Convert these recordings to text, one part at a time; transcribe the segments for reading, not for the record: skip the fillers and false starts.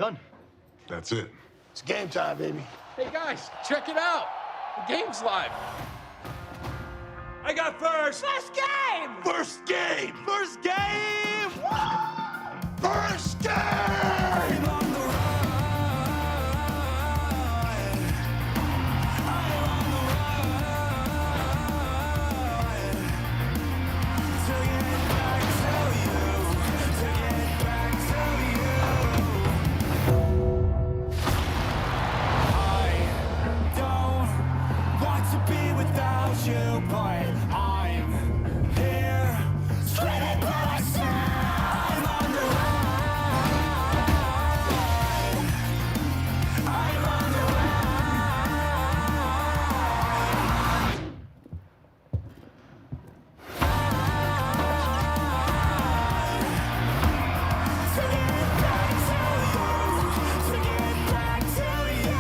Done. That's it. It's game time, baby. Hey guys, check it out. The game's live. I got first. First game! First game! First game! First game! You, but I'm here, screaming for myself. I'm on the run. I'm on the run. To get back to you, to get back to you.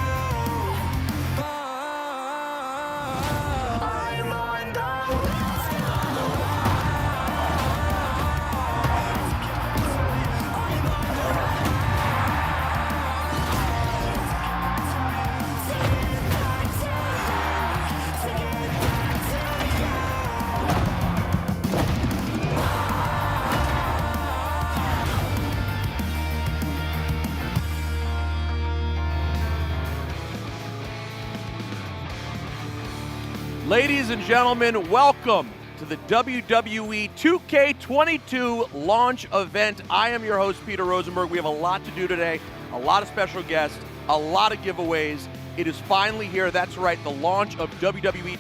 Ladies and gentlemen, welcome to the WWE 2K22 launch event. I am your host, Peter Rosenberg. We have a lot to do today, a lot of special guests, a lot of giveaways. It is finally here. That's right, the launch of WWE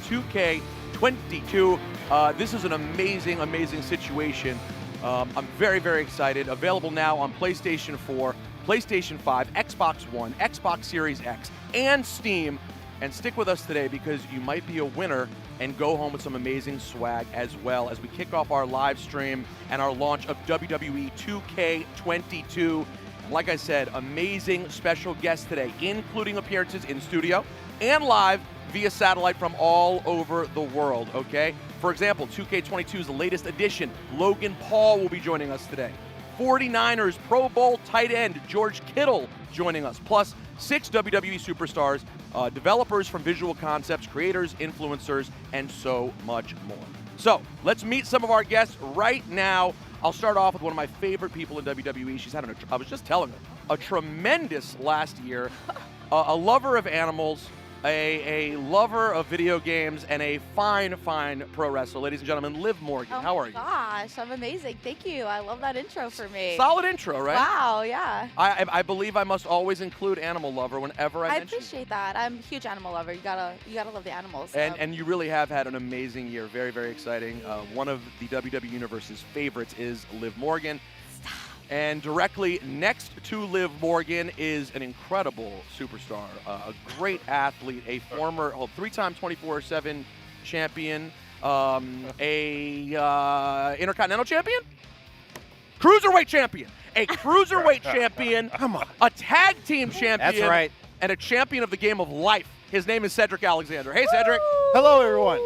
2K22. This is an amazing, amazing situation. I'm very, very excited. Available now on PlayStation 4, PlayStation 5, Xbox One, Xbox Series X, and Steam. And stick with us today because you might be a winner and go home with some amazing swag as well as we kick off our live stream and our launch of WWE 2K22. Like I said, amazing special guests today, including appearances in studio and live via satellite from all over the world, okay? For example, 2K22's latest addition, Logan Paul will be joining us today. 49ers Pro Bowl tight end George Kittle joining us, plus 6 WWE superstars, developers from Visual Concepts, creators, influencers, and so much more. So let's meet some of our guests right now. I'll start off with one of my favorite people in WWE. She's had, I was just telling her, a tremendous last year, a lover of animals, a lover of video games, and a fine, fine pro wrestler. Ladies and gentlemen, Liv Morgan. How are you? Gosh, I'm amazing. Thank you. I love that intro for me. Solid intro, right? Wow, yeah. I believe I must always include animal lover whenever I mention. I appreciate that. I'm a huge animal lover. You gotta love the animals. So. And you really have had an amazing year. Very, very exciting. One of the WWE Universe's favorites is Liv Morgan. And directly next to Liv Morgan is an incredible superstar, a great athlete, a former 3-time 24/7 champion, Intercontinental champion, cruiserweight champion, a cruiserweight champion, come on, a tag team champion, that's right, and a champion of the game of life. His name is Cedric Alexander. Hey, Cedric. Hello, everyone.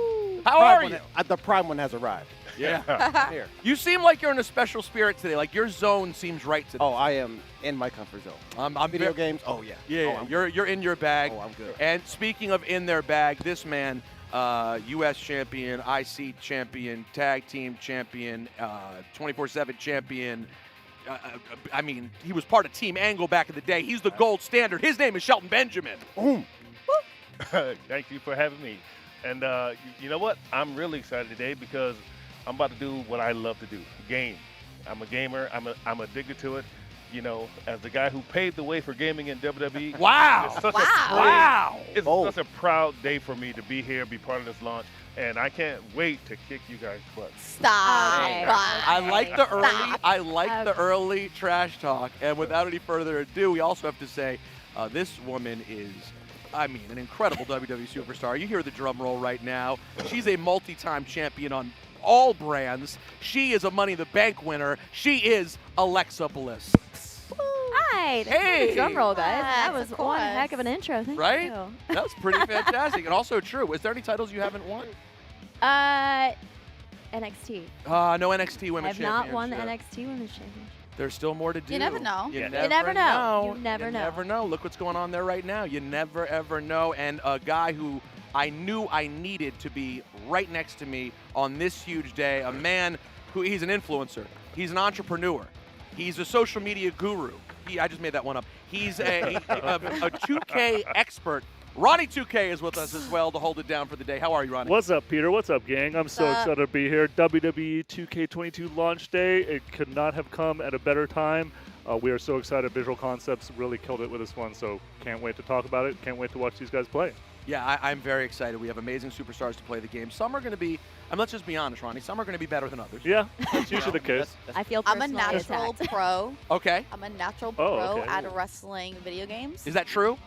How are you? The prime one has arrived. Yeah. Here. You seem like you're in a special spirit today. Like your zone seems right today. Oh, I am in my comfort zone. I'm video games. Oh yeah. Yeah. You're in your bag. Oh, I'm good. And speaking of in their bag, this man, U.S. champion, IC champion, tag team champion, 24/7 champion. I mean, he was part of Team Angle back in the day. He's the gold standard. His name is Shelton Benjamin. Boom. Thank you for having me. And you know what? I'm really excited today because I'm about to do what I love to do, game. I'm a gamer. I'm addicted to it. You know, as the guy who paved the way for gaming in WWE. Wow. It's such a proud day for me to be here, be part of this launch, and I can't wait to kick you guys' butt. Stop. I like the early. I like the early trash talk. And without any further ado, we also have to say this woman is, I mean, an incredible WWE superstar. You hear the drum roll right now. She's a multi-time champion on all brands. She is a Money in the Bank winner. She is Alexa Bliss. Hi. Hey. Drum roll, guys. That Yes, was of one course. heck of an intro. Thank Right? you. That was pretty fantastic. And also true. Is there any titles you haven't won? NXT. No NXT I Women's have not won the Championship. NXT Women's Championship. There's still more to do. You never know. You You never never know. know. You never know. Never know. Look what's going on there right now. You never, ever know. And a guy who I knew I needed to be right next to me on this huge day, a man who he's an influencer. He's an entrepreneur. He's a social media guru. I just made that one up. He's a 2K expert. Ronnie 2K is with us as well to hold it down for the day. How are you, Ronnie? What's up, Peter? What's up, gang? I'm so What's up? excited to be here. WWE 2K22 launch day. It could not have come at a better time. We are so excited. Visual Concepts really killed it with this one, so can't wait to talk about it. Can't wait to watch these guys play. Yeah, I'm very excited. We have amazing superstars to play the game. Some are going to be, and let's just be honest, Ronnie, some are going to be better than others. Yeah, that's usually the case. I feel I'm a personally natural attacked. pro. Okay. I'm a natural Oh, pro okay. at wrestling video games. Is that true?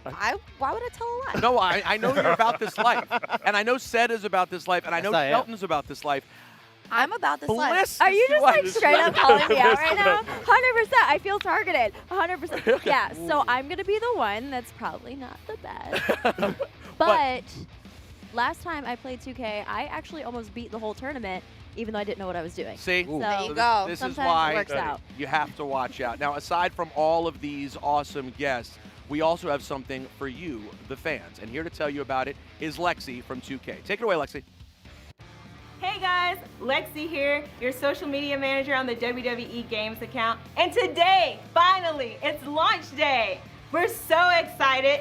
Why would I tell a lie? No, I know you're about this life. And I know Sed is about this life. And I know Yes, I am. Shelton's about this life. I'm about this life. Bliss Are you is just who like I- straight up calling me out right now? Listen 100%. I feel targeted. 100%. Yeah, so I'm going to be the one that's probably not the best. But last time I played 2K, I actually almost beat the whole tournament, even though I didn't know what I was doing. See? So There you go. This is sometimes why it works out. you have to watch out. Now, aside from all of these awesome guests, we also have something for you, the fans. And here to tell you about it is Lexi from 2K. Take it away, Lexi. Hey guys, Lexi here, your social media manager on the WWE Games account. And today, finally, it's launch day. We're so excited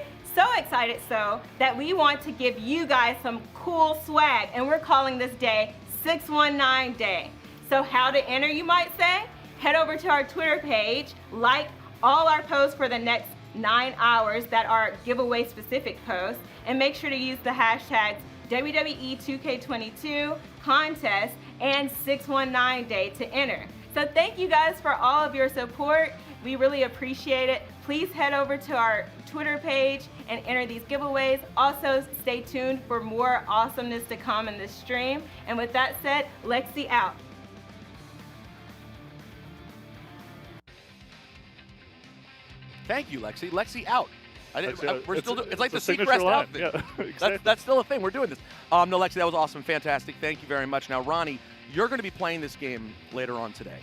so that we want to give you guys some cool swag, and we're calling this day 619 Day. So how to enter, you might say? Head over to our Twitter page, like all our posts for the next 9 hours that are giveaway specific posts, and make sure to use the hashtags WWE 2K22 contest and 619 Day to enter. So thank you guys for all of your support. We really appreciate it. Please head over to our Twitter page and enter these giveaways. Also, stay tuned for more awesomeness to come in this stream. And with that said, Lexi out. Thank you, Lexi. Lexi out. We're still it's like the signature Seacrest line. outfit. Yeah, exactly. That's still a thing. We're doing this. No, Lexi, that was awesome. Fantastic. Thank you very much. Now, Ronnie, you're going to be playing this game later on today.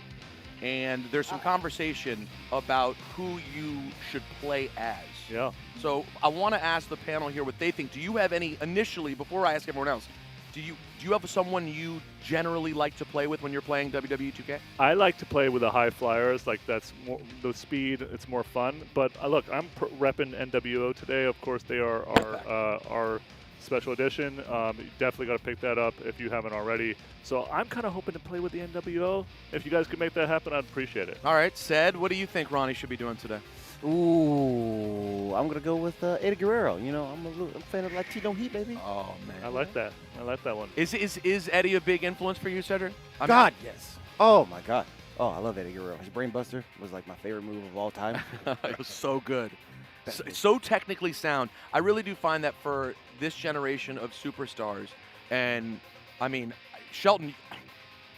And there's some conversation about who you should play as. Yeah. So I want to ask the panel here what they think. Do you have any, initially, before I ask everyone else, do you have someone you generally like to play with when you're playing WWE 2K? I like to play with the high flyers. Like, that's more the speed. It's more fun. But look, I'm repping NWO today. Of course, they are our special edition. You definitely got to pick that up if you haven't already. So I'm kind of hoping to play with the NWO. If you guys could make that happen, I'd appreciate it. All right, Sed, what do you think Ronnie should be doing today? Ooh, I'm gonna go with Eddie Guerrero. You know, I'm a fan of Latino Heat, baby. Oh, man. I like that. I like that one. Is Eddie a big influence for you, Cedric? God, yes. Oh my God. Oh, I love Eddie Guerrero. His Brainbuster was like my favorite move of all time. It was so good. So technically sound. I really do find that for this generation of superstars, and I mean, Shelton,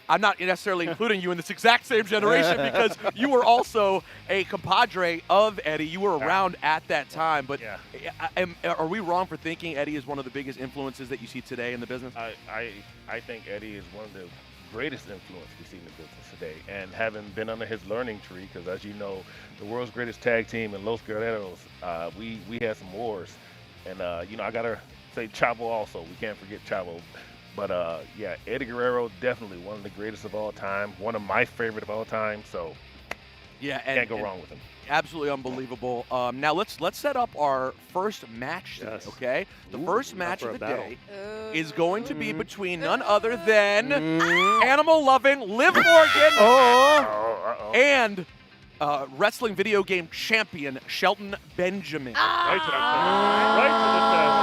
I'm not necessarily including you in this exact same generation because you were also a compadre of Eddie. You were around at that time. But are we wrong for thinking Eddie is one of the biggest influences that you see today in the business? I think Eddie is one of the greatest influence we see in the business today. And having been under his learning tree, because as you know, the world's greatest tag team in Los Guerreros, we had some wars. And, I got to say Chavo also. We can't forget Chavo. But, yeah, Eddie Guerrero, definitely one of the greatest of all time, one of my favorite of all time. So, yeah, can't go wrong with him. Absolutely unbelievable. Now let's set up our first match today, okay? The first match of the day is going to be between none other than animal-loving Liv Morgan and wrestling video game champion Shelton Benjamin. Right to the chest. Right to the chest.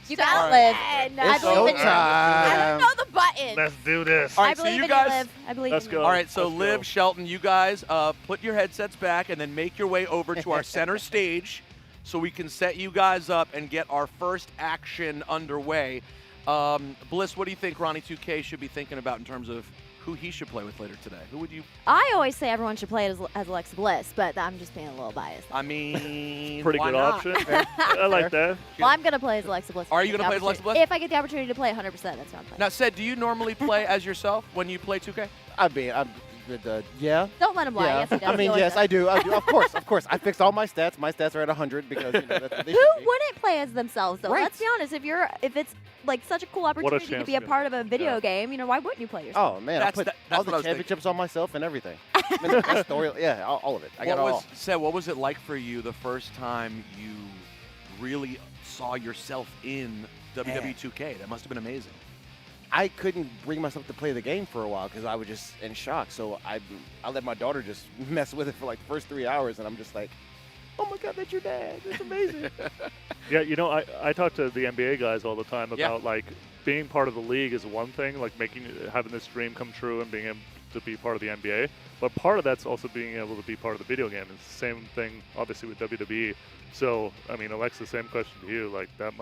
You got Liv. It's showtime. I don't know the button. Let's do this. All right, I believe so you in guys, you, Liv. I believe Let's in you. go. all right, so Let's Liv, go. Shelton, you guys put your headsets back and then make your way over to our center stage so we can set you guys up and get our first action underway. Bliss, what do you think Ronnie 2K should be thinking about in terms of who he should play with later today? Who would you? I always say everyone should play as Alexa Bliss, but I'm just being a little biased. I mean, Pretty why good not? option. I like that. Well, I'm going to play as Alexa Bliss. Are you going to play as Alexa Bliss? If I get the opportunity to play 100%, that's what I'm playing. Now, Sed, do you normally play as yourself when you play 2K? I mean, Yeah. Don't let him lie. Yeah. Yes, he does. I mean, He yes, always I do. Of course. I fixed all my stats. My stats are at 100 because that's what they does. Who should be. wouldn't play as themselves though? Right. Let's be honest. If it's like such a cool opportunity to chance be a to- part of a video game, why wouldn't you play yourself? Oh man, I That's put that's all what I the was thinking. championships on myself and everything. I mean, that story, yeah, all of it. I got it all. Seb, what was it like for you the first time you really saw yourself in WWE 2K? That must have been amazing. I couldn't bring myself to play the game for a while because I was just in shock. So I let my daughter just mess with it for like the first 3 hours, and I'm just like, oh my God, that's your dad. It's amazing. Yeah, I talk to the NBA guys all the time Yeah. about like being part of the league is one thing, like having this dream come true and being able to be part of the NBA. But part of that's also being able to be part of the video game. It's the same thing, obviously, with WWE. So, I mean, Alexa, same question to you. Like, it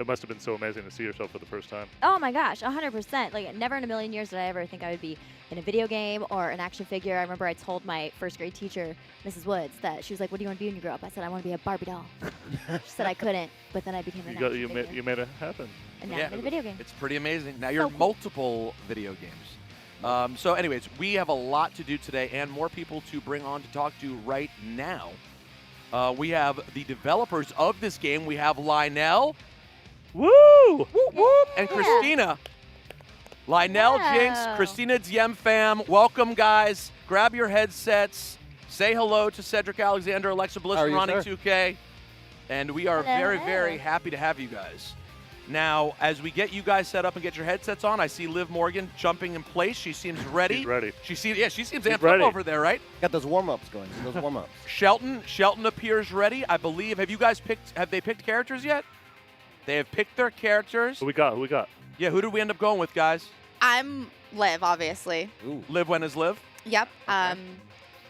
must have been so amazing to see yourself for the first time. Oh my gosh, 100%. Like, never in a million years did I ever think I would be in a video game or an action figure. I remember I told my first grade teacher, Mrs. Woods, that she was like, "What do you want to be when you grow up?" I said, "I want to be a Barbie doll." She said I couldn't, but then I became an action figure. You made it happen. And now Yeah. I'm in a video game. It's pretty amazing. Now you're in cool. multiple video games. So anyways, we have a lot to do today and more people to bring on to talk to right now. We have the developers of this game. We have Lionel. Woo! Whoop, whoop, and Christina. Lionel, Wow. Jinx, Christina Diem fam. Welcome, guys. Grab your headsets. Say hello to Cedric Alexander, Alexa Bliss, How are and you, Ronnie sir? 2K. And we are very, Hello. very happy to have you guys. Now, as we get you guys set up and get your headsets on, I see Liv Morgan jumping in place. She seems ready. She's ready. She seems amped ready. up over there, right? Got those warm-ups going. Those warm-ups. Shelton appears ready, I believe. Have they picked characters yet? They have picked their characters. Who we got? Yeah, who did we end up going with, guys? I'm Liv, obviously. Ooh. Liv when is Liv? Yep.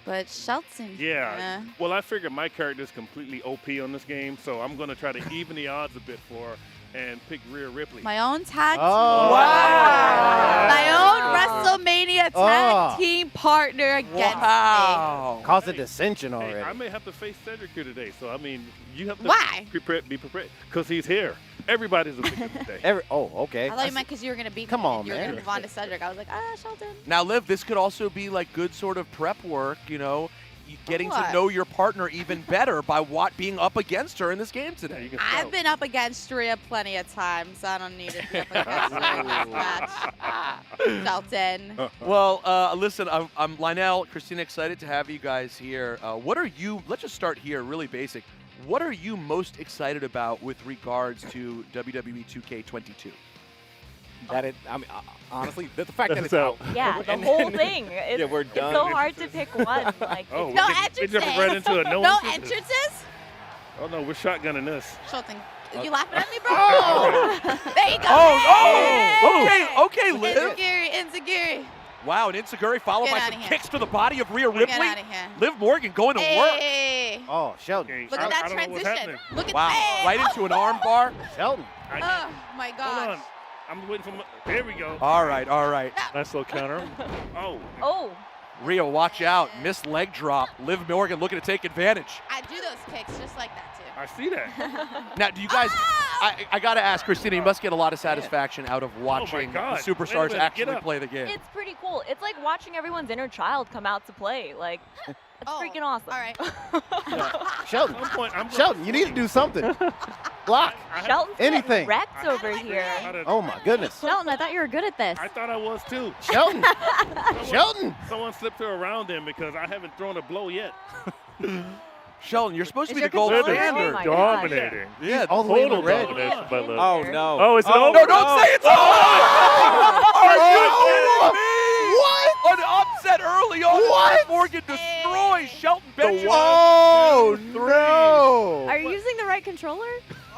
But Shelton. Yeah. Well, I figured my character is completely OP on this game, so I'm going to try to even the odds a bit for her and pick Rhea Ripley. My own tag team. Oh. Wow. My own WrestleMania tag Oh. team partner against Wow. Caused a dissension Hey, already. I may have to face Cedric here today, so I mean, you have to Why? be prepared, because he's here. Everybody's a victim today. Okay. me. I thought you meant because you were going to beat Come me on, and you were going man. to move on to Cedric. I was like, Shelton. Now, Liv, this could also be like good sort of prep work, getting to What? know your partner even better by being up against her in this game today. You can I've scout. been up against Rhea plenty of times. I don't need to be up against her in this match. Shelton. Well, listen, I'm Lionel, Christina, excited to have you guys here. Let's just start here, really basic. What are you most excited about with regards to WWE 2K22? Honestly, the fact that it's So- out. Yeah, the And whole then- thing. It's, Yeah, we're it's done. so hard to pick one. Like, Oh, No we entrances. jumping right into it. No, No entrances. entrances? Oh no, we're shotgunning this. Shelton, you laughing at me, bro? There you go. Okay, Liv. Insecurity. Wow, an Insiguri followed Get by outta some here. kicks to the body of Rhea Ripley. Get out of here. Liv Morgan going to work. Hey. Oh, Sheldon. Okay, Look at that I don't know what's transition. happening. Look at Wow, that. right into an arm bar. Sheldon. Oh, my Hold gosh. on. I'm waiting for there we go. All right. Nice little counter. Oh. oh, Rhea, watch out. Missed leg drop. Liv Morgan looking to take advantage. I do those kicks just like that, too. I see that. Now, do you guys, Ah! I got to ask, Christina, you must get a lot of satisfaction out of watching the God. Wait a superstars minute, get actually up. play the game. it's pretty cool. It's like watching everyone's inner child come out to play. Like, it's freaking awesome. All right. Sheldon. At some point, I'm Sheldon, you need to do something. Block. Shelton's Anything. getting wrecked over here. Oh my goodness. Shelton, I thought you were good at this. I thought I was too. Sheldon. Sheldon. Someone slipped her around him because I haven't thrown a blow yet. Sheldon, you're supposed to be Is the your gold Liv controller- is standard. Oh my God. dominating. Yeah, All the way in the Total red. domination by Liv. Oh no. Oh, is it Oh, over? No, don't say it's over! Are you kidding me? What? An upset early on. What? Liv Morgan destroys Shelton Benjamin. Oh no. Are you using the right controller?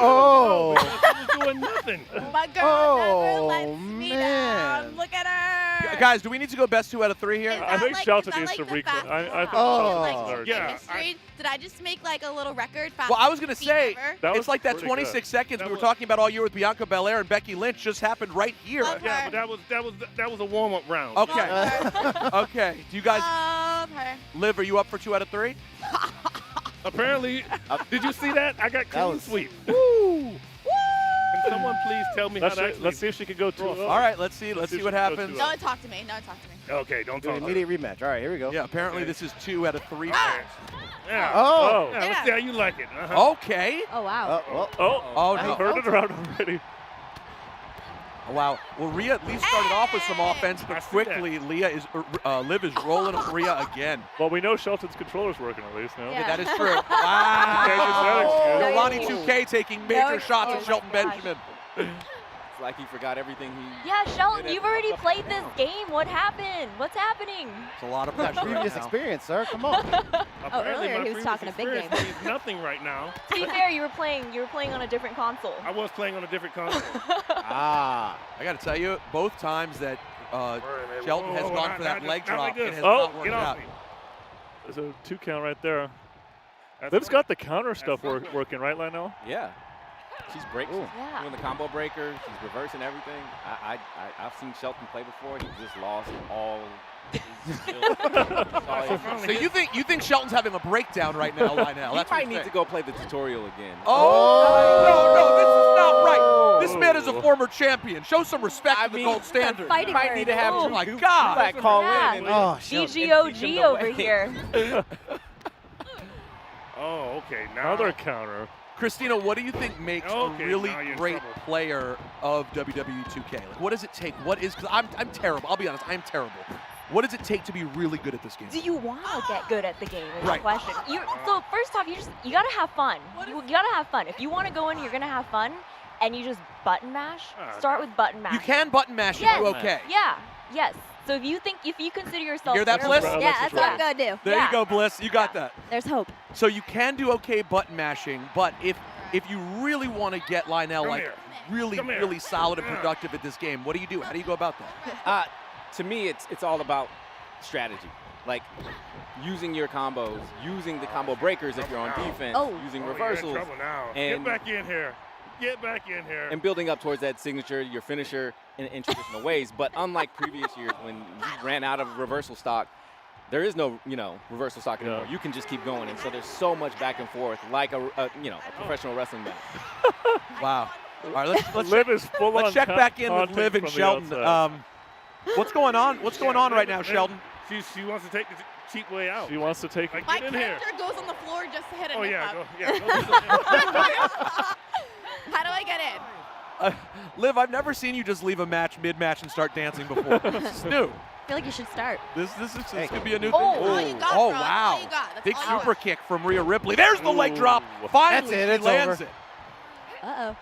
Oh. I was doing nothing. My girl Oh, never lets me man. down. Look at her. Guys, do we need to go best 2 out of 3 here? Is I that think like- Shelton is that needs like to the reclaim. fastest I think one? Oh. Like, Shelton Yeah, needs to- history? Did I just make like a little record? Well, I was going to Fastest say, feet ever? That it's was like that pretty 26 good. seconds That we were was- talking about all year with Bianca Belair and Becky Lynch just happened right here. Love Yeah, her. but that was a warm-up round. Okay. Love her. Okay. Do you guys, Love her. Liv, are you up for 2 out of 3? Apparently, did you see that? I got clean was- sweep. Woo. Can someone please tell me how to actually Let's see if she can go 2. All right, let's see what happens. No one talk to me. No one talk to me. Okay, don't talk. Immediate rematch. All right, here we go. Yeah, apparently this is 2 out of 3 Yeah. Oh. Yeah, let's see how you like it. Uh-huh. Okay. Oh, wow. Oh, no. Turned it around already. Oh, wow. Well, Rhea at least started off with some offense, but I see quickly Liv is rolling with Rhea again. Well, we know Shelton's controller's working at least, no? Yeah. That is true. Okay, Wow. just So Ronnie 2K taking major shots at Shelton Benjamin. It's like he forgot everything he. Yeah, Shelton, you've already played this game. What happened? What's happening? It's a lot of pressure right Previous now. experience, sir. Come on. Apparently, earlier my he was previous talking a big game. experience means nothing right now. To be fair, you were playing on a different console. I was playing on a different console. I got to tell you, both times that Shelton has gone for that leg drop, it has not worked get off out. me. There's a 2 count right there. That's Liv's right. got the counter stuff working, right, Lionel? Yeah. She's breaking, Yeah. doing the combo breaker. She's reversing everything. I've seen Shelton play before. He just lost all his skills. So you think Shelton's having a breakdown right now, Lionel? He That's what might you're need saying. to go play the tutorial again. Oh, no, this is not right. This man is a former champion. Show some respect to the gold standard. Fighting You might need to have Oh Drew my Drew God. Black call Yeah. in. And, Oh, Shelton. DGOG over here. Oh, okay. Another counter. Christina, what do you think makes Okay, a really now you're in great trouble. player of WWE 2K? Like, what does it take? What is? Because I'm terrible. I'll be honest. I'm terrible. What does it take to be really good at this game? Do you want to get good at the game? Is Right. the question. So first off, you gotta have fun. You gotta have fun. If you want to go in, you're gonna have fun, and you just button mash. Start with button mash. You can button mash Yes. and do okay. Yeah. Yes. So if you consider yourself. Hear that, good- Bliss? Yeah, that's what I'm going to do. There Yeah. you go, Bliss. You got that. There's hope. So you can do okay button mashing, but if you really want to get Lionel Come like here. really, Come here. really solid and productive at this game, what do you do? How do you go about that? to me, it's all about strategy. Like using your combos, using the combo breakers if you're on defense, using You're in reversals, trouble now. and Get back in here. Get back in here. and building up towards that signature, your finisher in traditional ways. But unlike previous years when you ran out of reversal stock, there is no reversal stock anymore. You can just keep going, and so there's so much back and forth, like a professional wrestling match. Wow. All right, let's Liv is full let's on check back in with taunting Liv and from the Shelton. outside. What's going on? What's going on right now, Shelton? She wants to take the cheap way out. She wants to take. Like, My get in here. character goes on the floor just to hit a Oh nip yeah, up. go, yeah. How do I get in? Liv, I've never seen you just leave a match mid-match and start dancing before. This is new. I feel like you should start. This could be a new Oh, thing. all you got, Oh, bro. That's wow. all you got. That's Big all you super got. kick from Rhea Ripley. There's the leg Ooh. drop. Finally, That's it. she It's lands over. it. Uh-oh.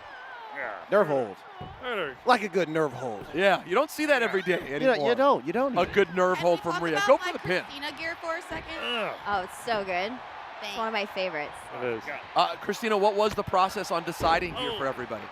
Yeah. Nerve hold. Better. Like a good nerve hold. Yeah, you don't see that every day anymore. You don't. A good nerve Can hold we from talk Rhea. about Go for my the pin. Christina gear for a second? Oh, it's so good. It's Thanks. one of my favorites. It is. Christina, what was the process on deciding gear for everybody?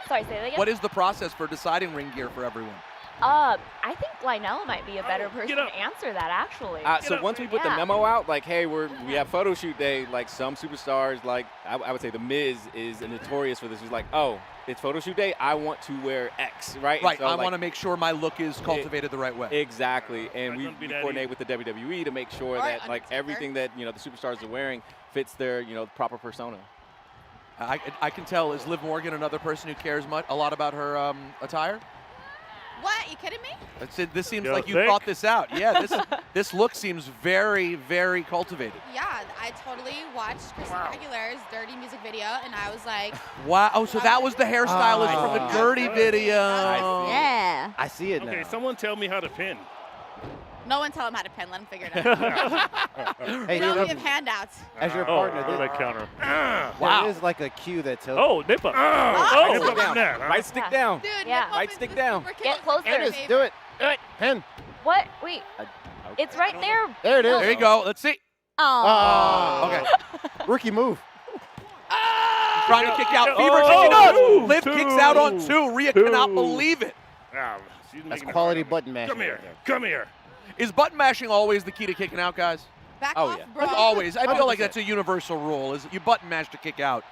Sorry, say that again. What is the process for deciding ring gear for everyone? I think Lionel might be a better person get up. to answer that, actually. So once we put the Yeah. memo out, like, hey, we have photo shoot day, like some superstars, like I would say The Miz is notorious for this. He's like, oh, it's photo shoot day. I want to wear X, right? Right, And so, I like, want to make sure my look is cultivated the right way. Exactly, and we gonna be that coordinate easy. with the WWE to make sure Or that like Undertaker. everything that the superstars are wearing fits their proper persona. I can tell. Is Liv Morgan another person who cares a lot about her attire? What? You kidding me? This seems You like you think? thought this out. Yeah, this look seems very, very cultivated. Yeah, I totally watched Christina Aguilera's Dirty music video, and I was like, Wow. Oh, so that was the hairstylist from the Dirty video. Yeah. I see it Okay, now. someone tell me how to pin. no one tell him how to pin. Let him figure it out. Hey, We don't dude, give handouts. as your Oh, partner, look at that counter. Wow. there is like a cue that tells. Oh, nip up. Oh, Stick down. that, huh? Right stick down. Dude, Yeah. nip up Right is stick the down. super Get kill. closer. It's my Just favorite. do it. Pen. What? Wait. It's right there. There it is. There you go. Let's see. Oh. Okay. Rookie move. Trying to kick out Oh, Fever. She does. two. Liv kicks out on two. Rhea cannot believe it. Ah, she's That's making it quality hard. button mashing. Come here. right there. Come here. Is button mashing always the key to kicking out, guys? Back Oh, off, yeah. bro. Always. I feel like 100%. that's a universal rule. Is you button mash to kick out.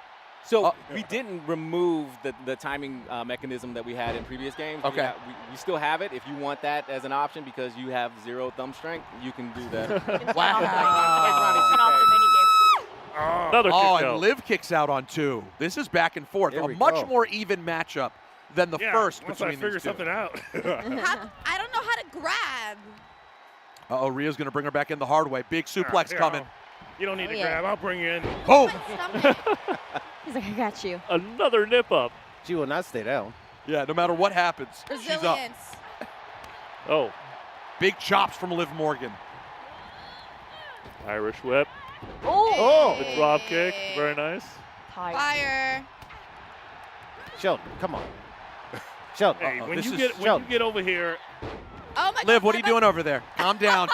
So we didn't remove the timing mechanism that we had in previous games. Okay. We still have it. If you want that as an option because you have 0 thumb strength, you can do that. Wow. Turn off the minigame. Another Oh, kick and out. Liv kicks out on two. This is back and forth. Here A we much go. more even matchup than the Yeah, first once between I figure these two. something out. I don't know how to grab. Uh-oh, Rhea's going to bring her back in the hard way. Big suplex coming. You don't need to yeah. grab. I'll bring you in. Boom! He's like, I got you. Another nip up. She will not stay down. Yeah, no matter what happens, she's up. Resilience. Oh, Big chops from Liv Morgan. Irish whip. Oh. The drop kick. Very nice. Fire. Shelton, come on. Shelton. Hey, when this you is get when Shelton. you get over here, Oh my God. Liv, what are you doing over there? Calm down.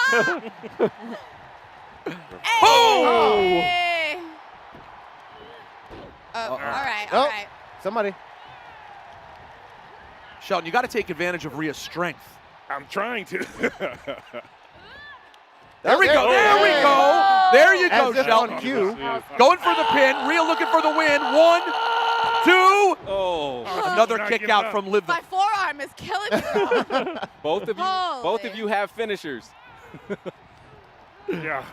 Hey. Oh, all right, all Oh. right. Somebody. Shelton, you got to take advantage of Rhea's strength. I'm trying to. There we go. There we go. There you go, As if Shelton. on cue. Going for the pin. Rhea looking for the win. 1, 2. Oh. Another Not kick giving out up. from Liv. My forearm is killing me. Both of you have finishers. Yeah.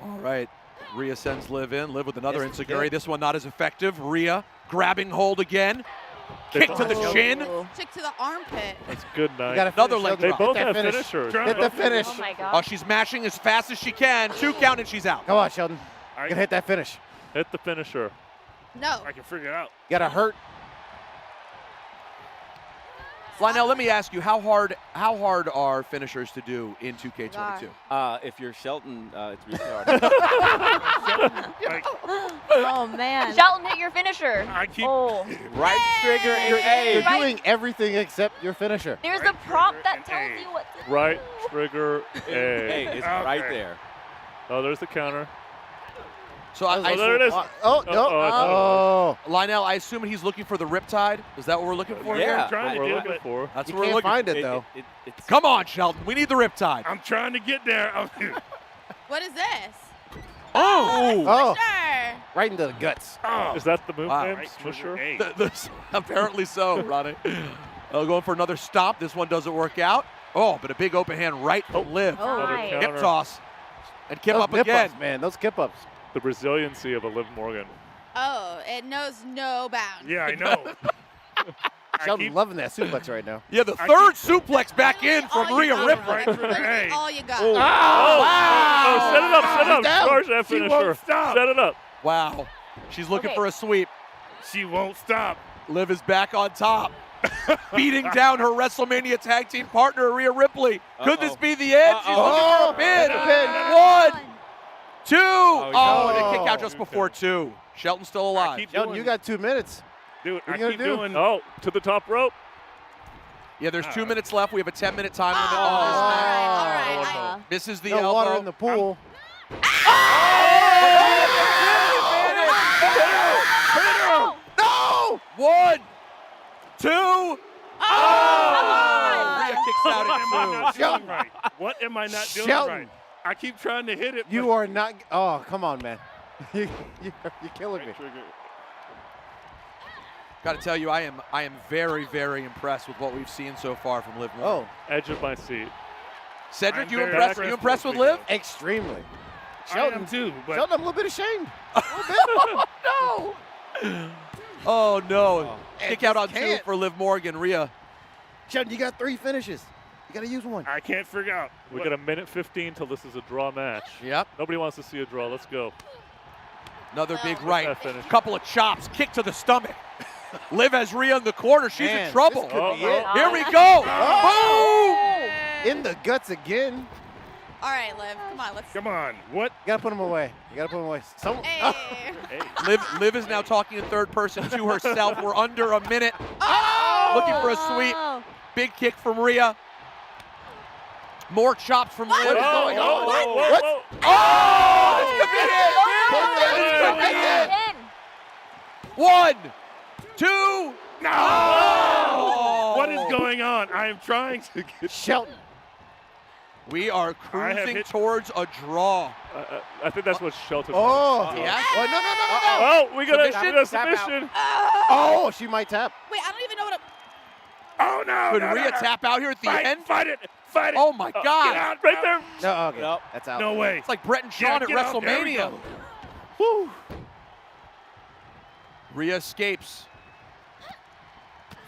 All right. Rhea sends Liv in. Liv with another enziguri. This one not as effective. Rhea grabbing hold again. Kick to the chin. Kick to the armpit. That's good night. gotta Another finish, leg They drop. both Hit that have finish. finishers. Hit the finish. Oh my God. Oh, she's mashing as fast as she can. 2 count and she's out. Come on, Shelton. You gotta hit that finish. Hit the finisher. No. I can figure it out. You gotta hurt. Lionel, let me ask you, how hard are finishers to do in 2K22? If you're Shelton, it's really hard. Like, Oh, man. Shelton, hit your finisher. I keep. Oh. Right trigger and A. You're Right. doing everything except your finisher. There's Right a prompt trigger that tells and A. you what to do. Right trigger Hey, A. it's Okay. right there. Oh, there's the counter. So Oh, there it is. Oh, no. Oh, Oh. Lionel, I assume he's looking for the riptide. Is that what we're looking for Yeah. here? I'm trying to We're do looking it. for. That's You what we're can't looking find it, though. It's Come on, Shelton. We need the riptide. I'm trying to get there. What is this? Oh! Oh. Sure. Right into the guts. Oh. Is that the move Wow. name? Right trigger Smusher? A. Apparently so, Ronnie. Going for another stop. This one doesn't work out. Oh, but a big open hand right to Liv. Oh, Another my. counter. Hip toss. And Kip Those up nip again. ups, man. Those kip ups. The resiliency of a Liv Morgan. Oh, it knows no bounds. Yeah, I know. I Sheldon keep- loving that suplex right now. Yeah, the I third suplex back in All from you Rhea got, Ripley. Right trigger Literally A. all you got. Oh, wow. oh, set it up, set it up. down. Charge that She finisher. won't stop. Set it up. Wow. She's looking Okay. for a sweep. She won't stop. Liv is back on top. Beating down her WrestleMania tag team partner, Rhea Ripley. Could this be the end? She's looking for a pin. Pin. 1, 2. Oh, and a Oh. kick out just before 2. Shelton's still I alive. keep Shelton, doing, you got 2 minutes. dude, What I are you keep gonna do? doing. Oh, to the top rope. Yeah, there's 2 minutes left. We have a 10-minute time limit Oh, on all this right, match. all right. Misses the No elbow. water in the pool. No! 1, 2. Oh! Rhea kicks out What am I at not 2. doing right? What am I not doing Shelton. right? I keep trying to hit it. You are not. Oh, come on, man. You're killing me. Got to tell you, I am very, very impressed with what we've seen so far from Liv Morgan. Oh, Edge of my seat. Cedric, I'm you very impressed? You impressed impressed with with Liv? extremely. I am too, but Sheldon, I'm a little bit ashamed. No! Oh no! Kick out on just 2 can't. for Liv Morgan. Rhea. Sheldon, you got 3 finishes. You got to use one. I can't figure out. We got a minute 15 till this is a draw match. Yep. Nobody wants to see a draw. Let's go. Another big What's right. that finish? Couple of chops. Kick to the stomach. Liv has Rhea in the corner. She's Man, in trouble. this could be it. Here we go. In the guts again. All right, Liv. Come on, let's. Come on. What? You got to put him away. You got to put him away. Hey. Boom. Liv is now talking in third person to herself. We're under a minute. Oh! Looking for a sweep. Big kick from Rhea. More chops from Liv. What is going on? What? Oh, this could be it. This could be it. 1, 2. No! Oh! What is going on? I am trying to get. Shelton. We are I have cruising hit- towards a draw. I think that's what Shelton. Oh. Yeah. Oh, no. Oh, we got a Submission? submission. Oh, she might tap. Wait, I don't even know what. Oh no! Could no, Rhea no. tap out here at the Fight, end? Fight it! Fight it! Oh my Get God. out! Right there. No, okay. Nope. That's out. No way. It's like Brett and Shawn at get out. There we WrestleMania. go. Woo. Rhea escapes.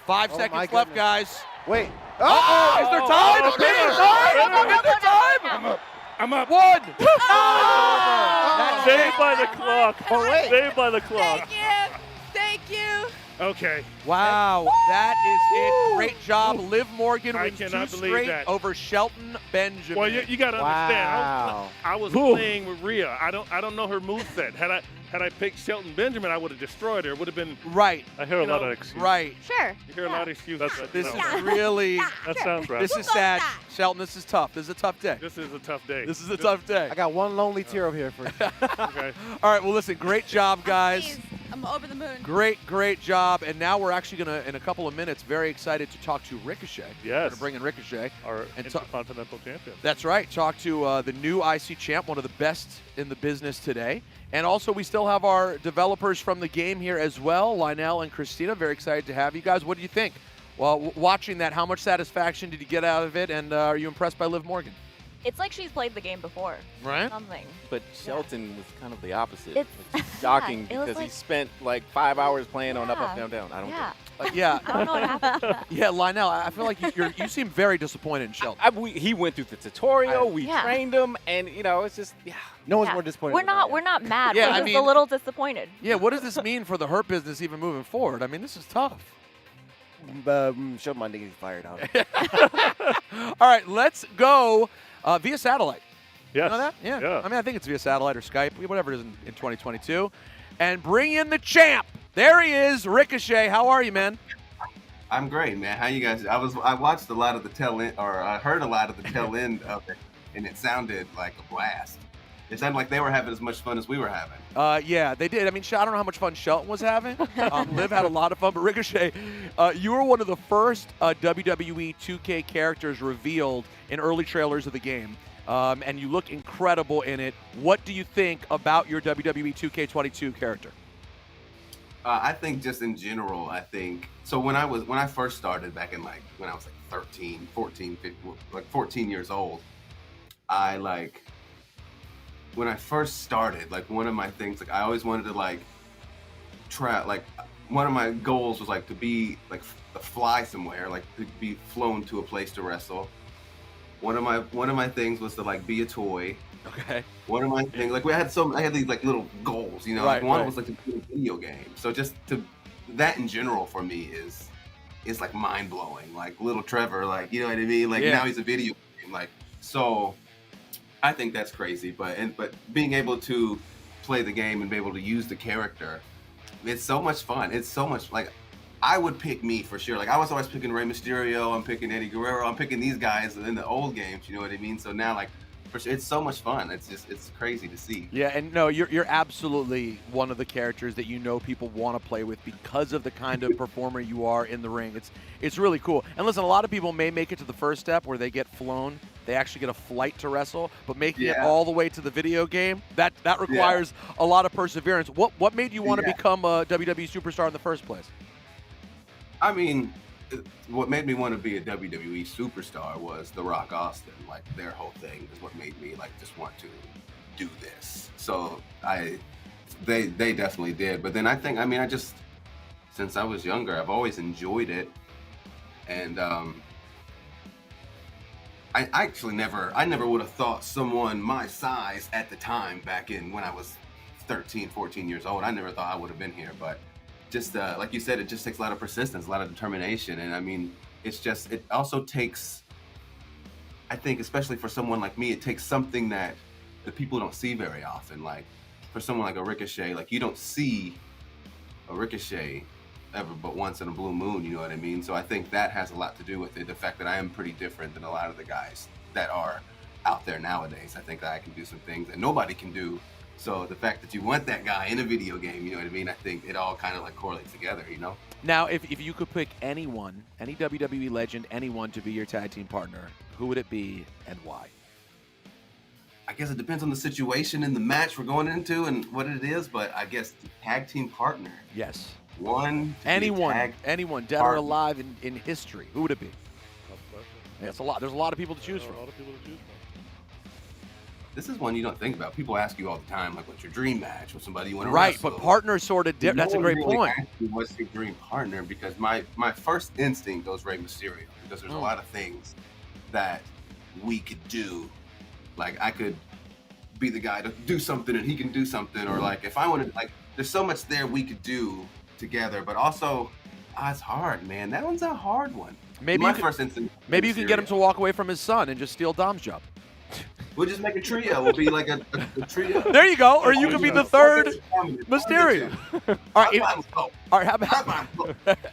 5 Oh, my seconds left, goodness. guys. Wait. Uh-oh! Is there time? Is there time? I'm up. One. That's saved by the clock. Oh, wait. Saved by the clock. Thank you. Thank you. Okay. Wow, that is it. Great job. Liv Morgan I wins cannot 2 believe straight that. over Shelton Benjamin. Well, you got to understand. Wow. I was playing with Rhea. I don't know her moveset. Had I picked Shelton Benjamin, I would have destroyed her. It would have been right. I hear a lot of excuses. Right. Sure. You hear a lot of excuses. This No. is really. That sounds right. This is sad, Shelton. This is tough. This is a tough day. This is a tough day. This is a tough day. I got one lonely tear over here for you. Okay. All right. Well, listen. Great job, guys. Please, I'm over the moon. Great job. And now we're actually gonna, in a couple of minutes, very excited to talk to Ricochet. We're Yes. gonna bring in Ricochet. Our And Intercontinental Champion. That's right. Talk to the new IC champ, one of the best in the business today. And also, we still have our developers from the game here as well, Lionel and Christina. Very excited to have you guys. What do you think? Well, watching that, how much satisfaction did you get out of it? And are you impressed by Liv Morgan? It's like she's played the game before. Right. Something. But Shelton was kind of the opposite. It's Which is shocking yeah, it was because he like- spent like 5 hours playing on up, Yeah. up, down, down. I don't Yeah. Yeah. I don't know what happened. Yeah, Lionel, I feel like you seem very disappointed in Shelton. He went through the tutorial. We Yeah. trained him, and it's just No one's Yeah. more disappointed. We're than I am. not mad. Yeah, We're I just mean- a little disappointed. Yeah, what does this mean for the Hurt business even moving forward? I mean, this is tough. Show my niggas fired out. All right, let's go via satellite. Yes. You know that? Yeah. Yeah. I mean, I think it's via satellite or Skype, whatever it is in 2022. And bring in the champ. There he is, Ricochet. How are you, man? I'm great, man. How you guys? I watched a lot of the tail end, or I heard a lot of the tail end of it, and it sounded like a blast. It sounded like they were having as much fun as we were having. Yeah, they did. I mean, I don't know how much fun Shelton was having. Liv had a lot of fun, but Ricochet, you were one of the first WWE 2K characters revealed in early trailers of the game. And you look incredible in it. What do you think about your WWE 2K22 character? I think just in general, I think so. When I first started back in when I was 13, 14, 15, 14 years old, when I first started, one of my things, I always wanted to try, one of my goals was to be to fly somewhere, to be flown to a place to wrestle. One of my things was to be a toy. Okay. One of my things, I had these little goals, Right, one right. was to do a video game. So just that in general for me is mind blowing. Little Trevor, you know what I mean? Yeah. Now he's a video game. So I think that's crazy. But being able to play the game and be able to use the character, it's so much fun. It's so much I would pick me for sure. I was always picking Rey Mysterio. I'm picking Eddie Guerrero. I'm picking these guys in the old games. You know what I mean? So now for sure, it's so much fun. It's crazy to see. Yeah, and no, you're absolutely one of the characters that people want to play with because of the kind of performer you are in the ring. It's really cool. And listen, a lot of people may make it to the first step where they get flown. They actually get a flight to wrestle, but making it all the way to the video game, that requires a lot of perseverance. What made you want to become a WWE superstar in the first place? I mean, what made me want to be a WWE superstar was The Rock Austin. Their whole thing is what made me just want to do this. So they definitely did. But then I think, I just, since I was younger, I've always enjoyed it. And I never would have thought someone my size at the time, back in when I was 13, 14 years old, I never thought I would have been here. But just like you said, it just takes a lot of persistence, a lot of determination. And it also takes, I think, especially for someone like me, it takes something that the people don't see very often. For someone like a Ricochet, you don't see a Ricochet ever but once in a blue moon, you know what I mean? So I think that has a lot to do with it, the fact that I am pretty different than a lot of the guys that are out there nowadays. I think that I can do some things that nobody can do. So the fact that you want that guy in a video game, you know what I mean? I think it all kind of correlates together, you know? Now, if you could pick anyone, any WWE legend, anyone to be your tag team partner, who would it be and why? I guess it depends on the situation and the match we're going into and what it is, but I guess the tag team partner. Yes. Anyone, dead or alive in history, who would it be? Yeah, it's a lot. There's a lot of people to choose from. A lot of people to choose from. this is one you don't think about. People ask you all the time, like, what's your dream match with somebody you want to Right, wrestle? but partner sort of different. That's a great point. What's your dream partner? Because my first instinct goes Rey Mysterio, because there's a lot of things that we could do. Like, I could be the guy to do something and he can do something, or like, if I wanted, like, there's so much there we could do together, but also, it's hard, man. That one's a hard one. Maybe my you first instinct. Maybe you can get him to walk away from his son and just steal Dom's job. We'll just make a trio. We'll be like a trio. There you go. Or you could be the third Mysterio. All right. How about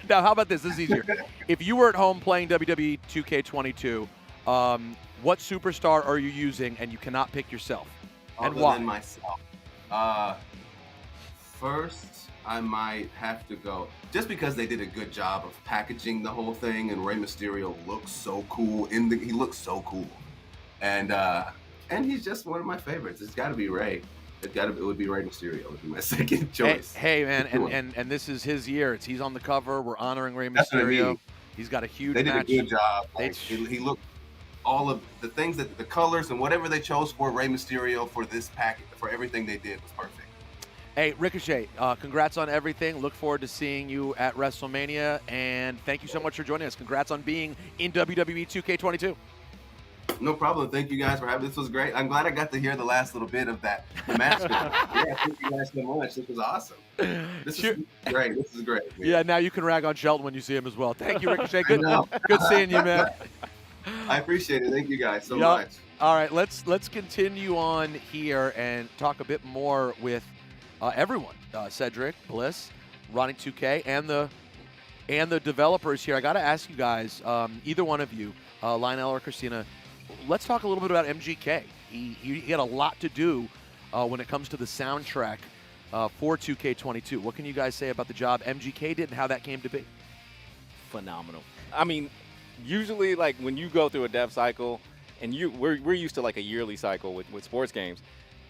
now? How about this? This is easier. If you were at home playing WWE 2K22, what superstar are you using, and you cannot pick yourself, and Other why? than myself. First, I might have to go just because they did a good job of packaging the whole thing, and Rey Mysterio looks so cool. He looks so cool, and he's just one of my favorites. It's got to be Rey. It would be Rey Mysterio. Would be my second choice. Hey man, and this is his year. He's on the cover. We're honoring Rey Mysterio. I mean. He's got a huge They did match. a good job. Like, he looked all of the things that the colors and whatever they chose for Rey Mysterio for this package, for everything they did was perfect. Hey, Ricochet, congrats on everything. Look forward to seeing you at WrestleMania, and thank you so much for joining us. Congrats on being in WWE 2K22. No problem. Thank you guys for having this. Was great. I'm glad I got to hear the last little bit of the match. Yeah, thank you guys so much. This was awesome. This is great. This is great. Man. Yeah, now you can rag on Shelton when you see him as well. Thank you, Ricochet. Good seeing you, man. I appreciate it. Thank you guys so much. All right, let's continue on here and talk a bit more with everyone. Cedric, Bliss, Ronnie 2K, and the developers here. I got to ask you guys, either one of you, Lionel or Christina, let's talk a little bit about MGK. He had a lot to do when it comes to the soundtrack for 2K22. What can you guys say about the job MGK did and how that came to be? Phenomenal. I mean, usually, like, when you go through a dev cycle, and we're used to like a yearly cycle with sports games,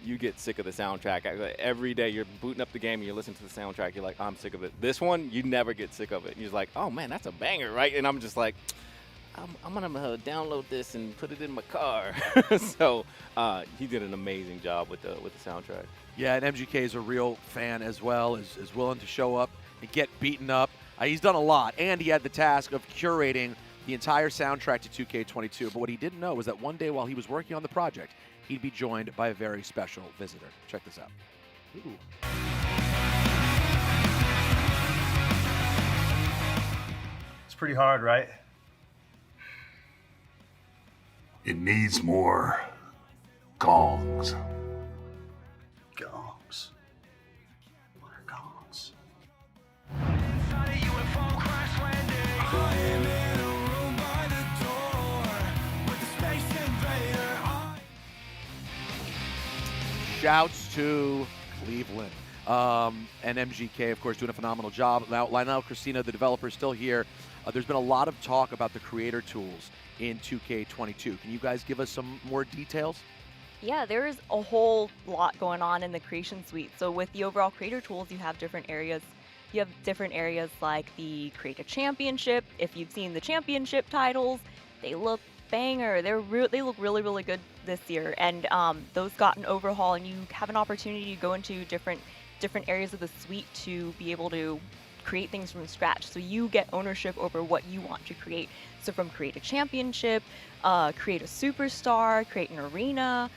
you get sick of the soundtrack. Every day you're booting up the game and you're listening to the soundtrack, you're like, I'm sick of it. This one, you never get sick of it. You're just like, oh man, that's a banger, right? And I'm just like, I'm gonna download this and put it in my car. So he did an amazing job with the soundtrack. Yeah, and MGK is a real fan as well, is willing to show up and get beaten up. He's done a lot, and he had the task of curating the entire soundtrack to 2K22. But what he didn't know was that one day while he was working on the project, he'd be joined by a very special visitor. Check this out. Ooh. It's pretty hard, right? It needs more gongs. Gongs. What are gongs? Shouts to Cleveland. And MGK, of course, doing a phenomenal job. Now, Lionel, Christina, the developer, is still here. There's been a lot of talk about the creator tools in 2K22. Can you guys give us some more details? Yeah, there is a whole lot going on in the creation suite. So with the overall creator tools, you have different areas. You have different areas like the Create a Championship. If you've seen the championship titles, they look banger. They look really, really good this year. And those got an overhaul, and you have an opportunity to go into different areas of the suite to be able to create things from scratch. So you get ownership over what you want to create. So from Create a Championship, create a superstar, create an arena.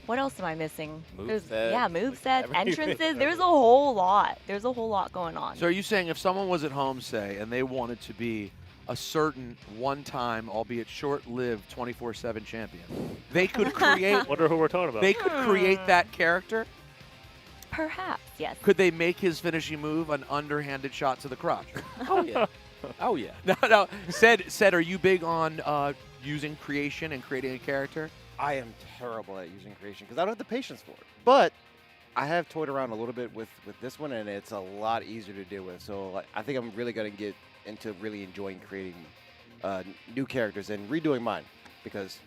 What else am I missing? Movesets, entrances. There's a whole lot. There's a whole lot going on. So are you saying if someone was at home, say, and they wanted to be a certain one-time, albeit short-lived 24/7 champion, they could create... Wonder who we're talking about. They could create that character? Perhaps, yes. Could they make his finishing move an underhanded shot to the crotch? Oh, yeah. Oh, yeah. No. Said, are you big on using creation and creating a character? I am terrible at using creation because I don't have the patience for it. But I have toyed around a little bit with this one, and it's a lot easier to deal with. So like, I think I'm really going to get into really enjoying creating new characters and redoing mine because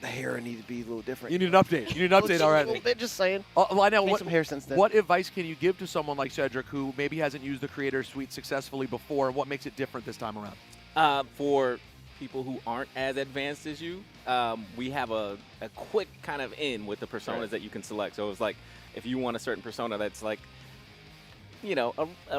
the hair needs to be a little different. You need an update. You need an update already. A little bit, just saying. I know. Made some hair since then. What advice can you give to someone like Cedric who maybe hasn't used the Creator Suite successfully before, and what makes it different this time around? For people who aren't as advanced as you, we have a quick kind of in with the personas that you can select. So it's like if you want a certain persona that's like, you know,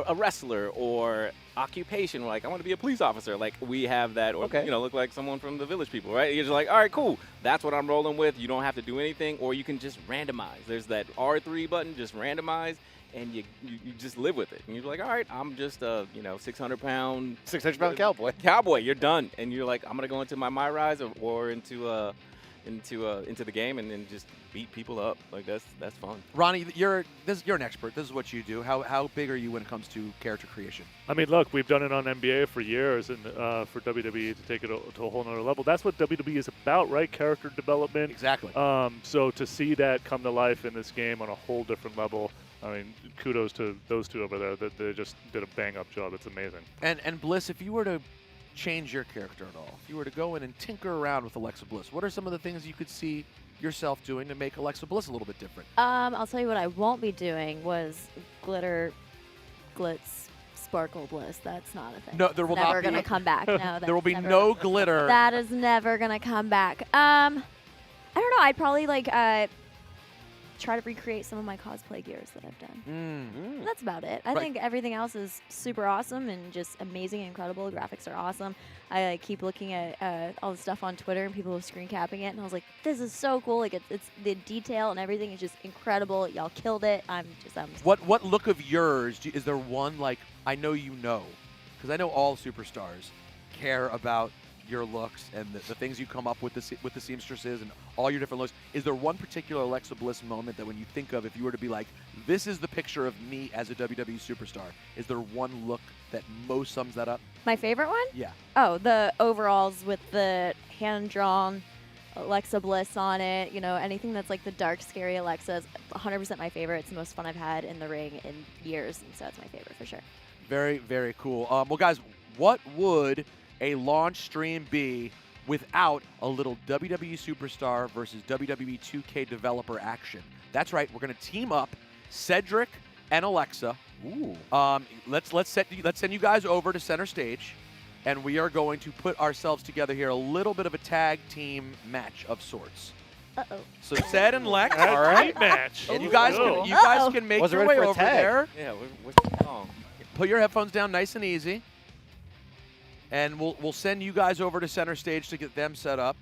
a wrestler or occupation, like I want to be a police officer, like we have that, or you know, look like someone from the Village People, right? You're just like, all right, cool, that's what I'm rolling with. You don't have to do anything, or you can just randomize. There's that R3 button, just randomize, and you just live with it. And you're like, all right, I'm just a 600-pound cowboy. You're done, and you're like, I'm gonna go into my rise or into the game and then just beat people up. Like that's fun. Ronnie, you're an expert. This is what you do. How big are you when it comes to character creation? I mean, look, we've done it on NBA for years, and for WWE to take it to a whole nother level. That's what WWE is about, right? Character development. Exactly. So to see that come to life in this game on a whole different level, I mean, kudos to those two over there. That they just did a bang-up job. It's amazing. And Bliss, if you were to change your character at all, if you were to go in and tinker around with Alexa Bliss, what are some of the things you could see yourself doing to make Alexa Bliss a little bit different? I'll tell you what I won't be doing was glitz, sparkle bliss. That's not a thing. No, there will never not be. gonna come back. No, that's there will be never no glitter. That is never gonna come back. I don't know. I'd probably like try to recreate some of my cosplay gears that I've done. That's about it. I think everything else is super awesome and just amazing and incredible. The graphics are awesome. I keep looking at all the stuff on Twitter and people screen capping it, and I was like, this is so cool. Like it's the detail and everything is just incredible. Y'all killed it. I'm What look of yours is there one, like, I know you know, because I know all superstars care about your looks and the things you come up with the seamstresses and all your different looks. Is there one particular Alexa Bliss moment that when you think of, if you were to be like, this is the picture of me as a WWE superstar, is there one look that most sums that up? My favorite one? Yeah. Oh, the overalls with the hand-drawn Alexa Bliss on it. You know, anything that's like the dark, scary Alexa is 100% my favorite. It's the most fun I've had in the ring in years, and so it's my favorite for sure. Very, very cool. Well, guys, what would a launch stream be without a little WWE Superstar versus WWE 2K developer action? That's right. We're going to team up Cedric and Alexa. Ooh. Let's send you guys over to center stage, and we are going to put ourselves together here, a little bit of a tag team match of sorts. Uh-oh. So Ced and Lex, all right, match. And you guys can make your way over there. Yeah, what's the song? Put your headphones down, nice and easy. And we'll send you guys over to center stage to get them set up.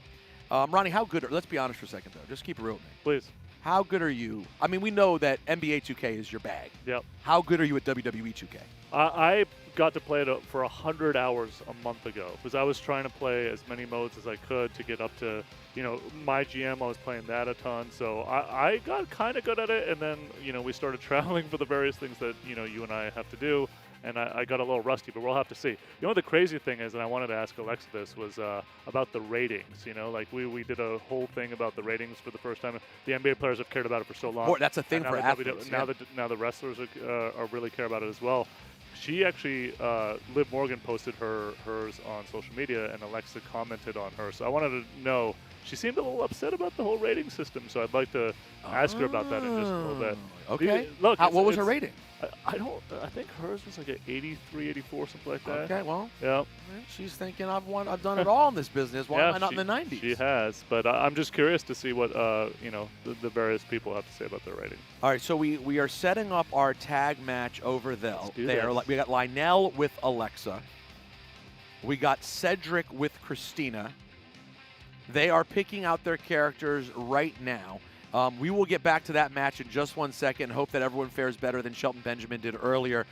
Ronnie, how good let's be honest for a second, though. Just keep it real with me. Please. How good are you? I mean, we know that NBA 2K is your bag. Yep. How good are you at WWE 2K? I got to play it for 100 hours a month ago because I was trying to play as many modes as I could to get up to, MyGM. I was playing that a ton. So I got kind of good at it. And then, we started traveling for the various things that, you and I have to do. And I got a little rusty, but we'll have to see. The crazy thing is, and I wanted to ask Alexa this, was about the ratings. Like we did a whole thing about the ratings for the first time. The NBA players have cared about it for so long. Boy, that's a thing for athletes. Now the wrestlers are really care about it as well. She actually, Liv Morgan posted hers on social media, and Alexa commented on her. So I wanted to know. She seemed a little upset about the whole rating system, so I'd like to ask her about that in just a little bit. Okay. Look, what was her rating? I think hers was like an 83, 84, something like that. Okay, well, yeah. She's thinking I've done it all in this business. Why am I not in the 90s? She has, but I'm just curious to see what the various people have to say about their rating. All right, so we are setting up our tag match over there. We got Lionel with Alexa. We got Cedric with Christina. They are picking out their characters right now. We will get back to that match in just 1 second and hope that everyone fares better than Shelton Benjamin did earlier.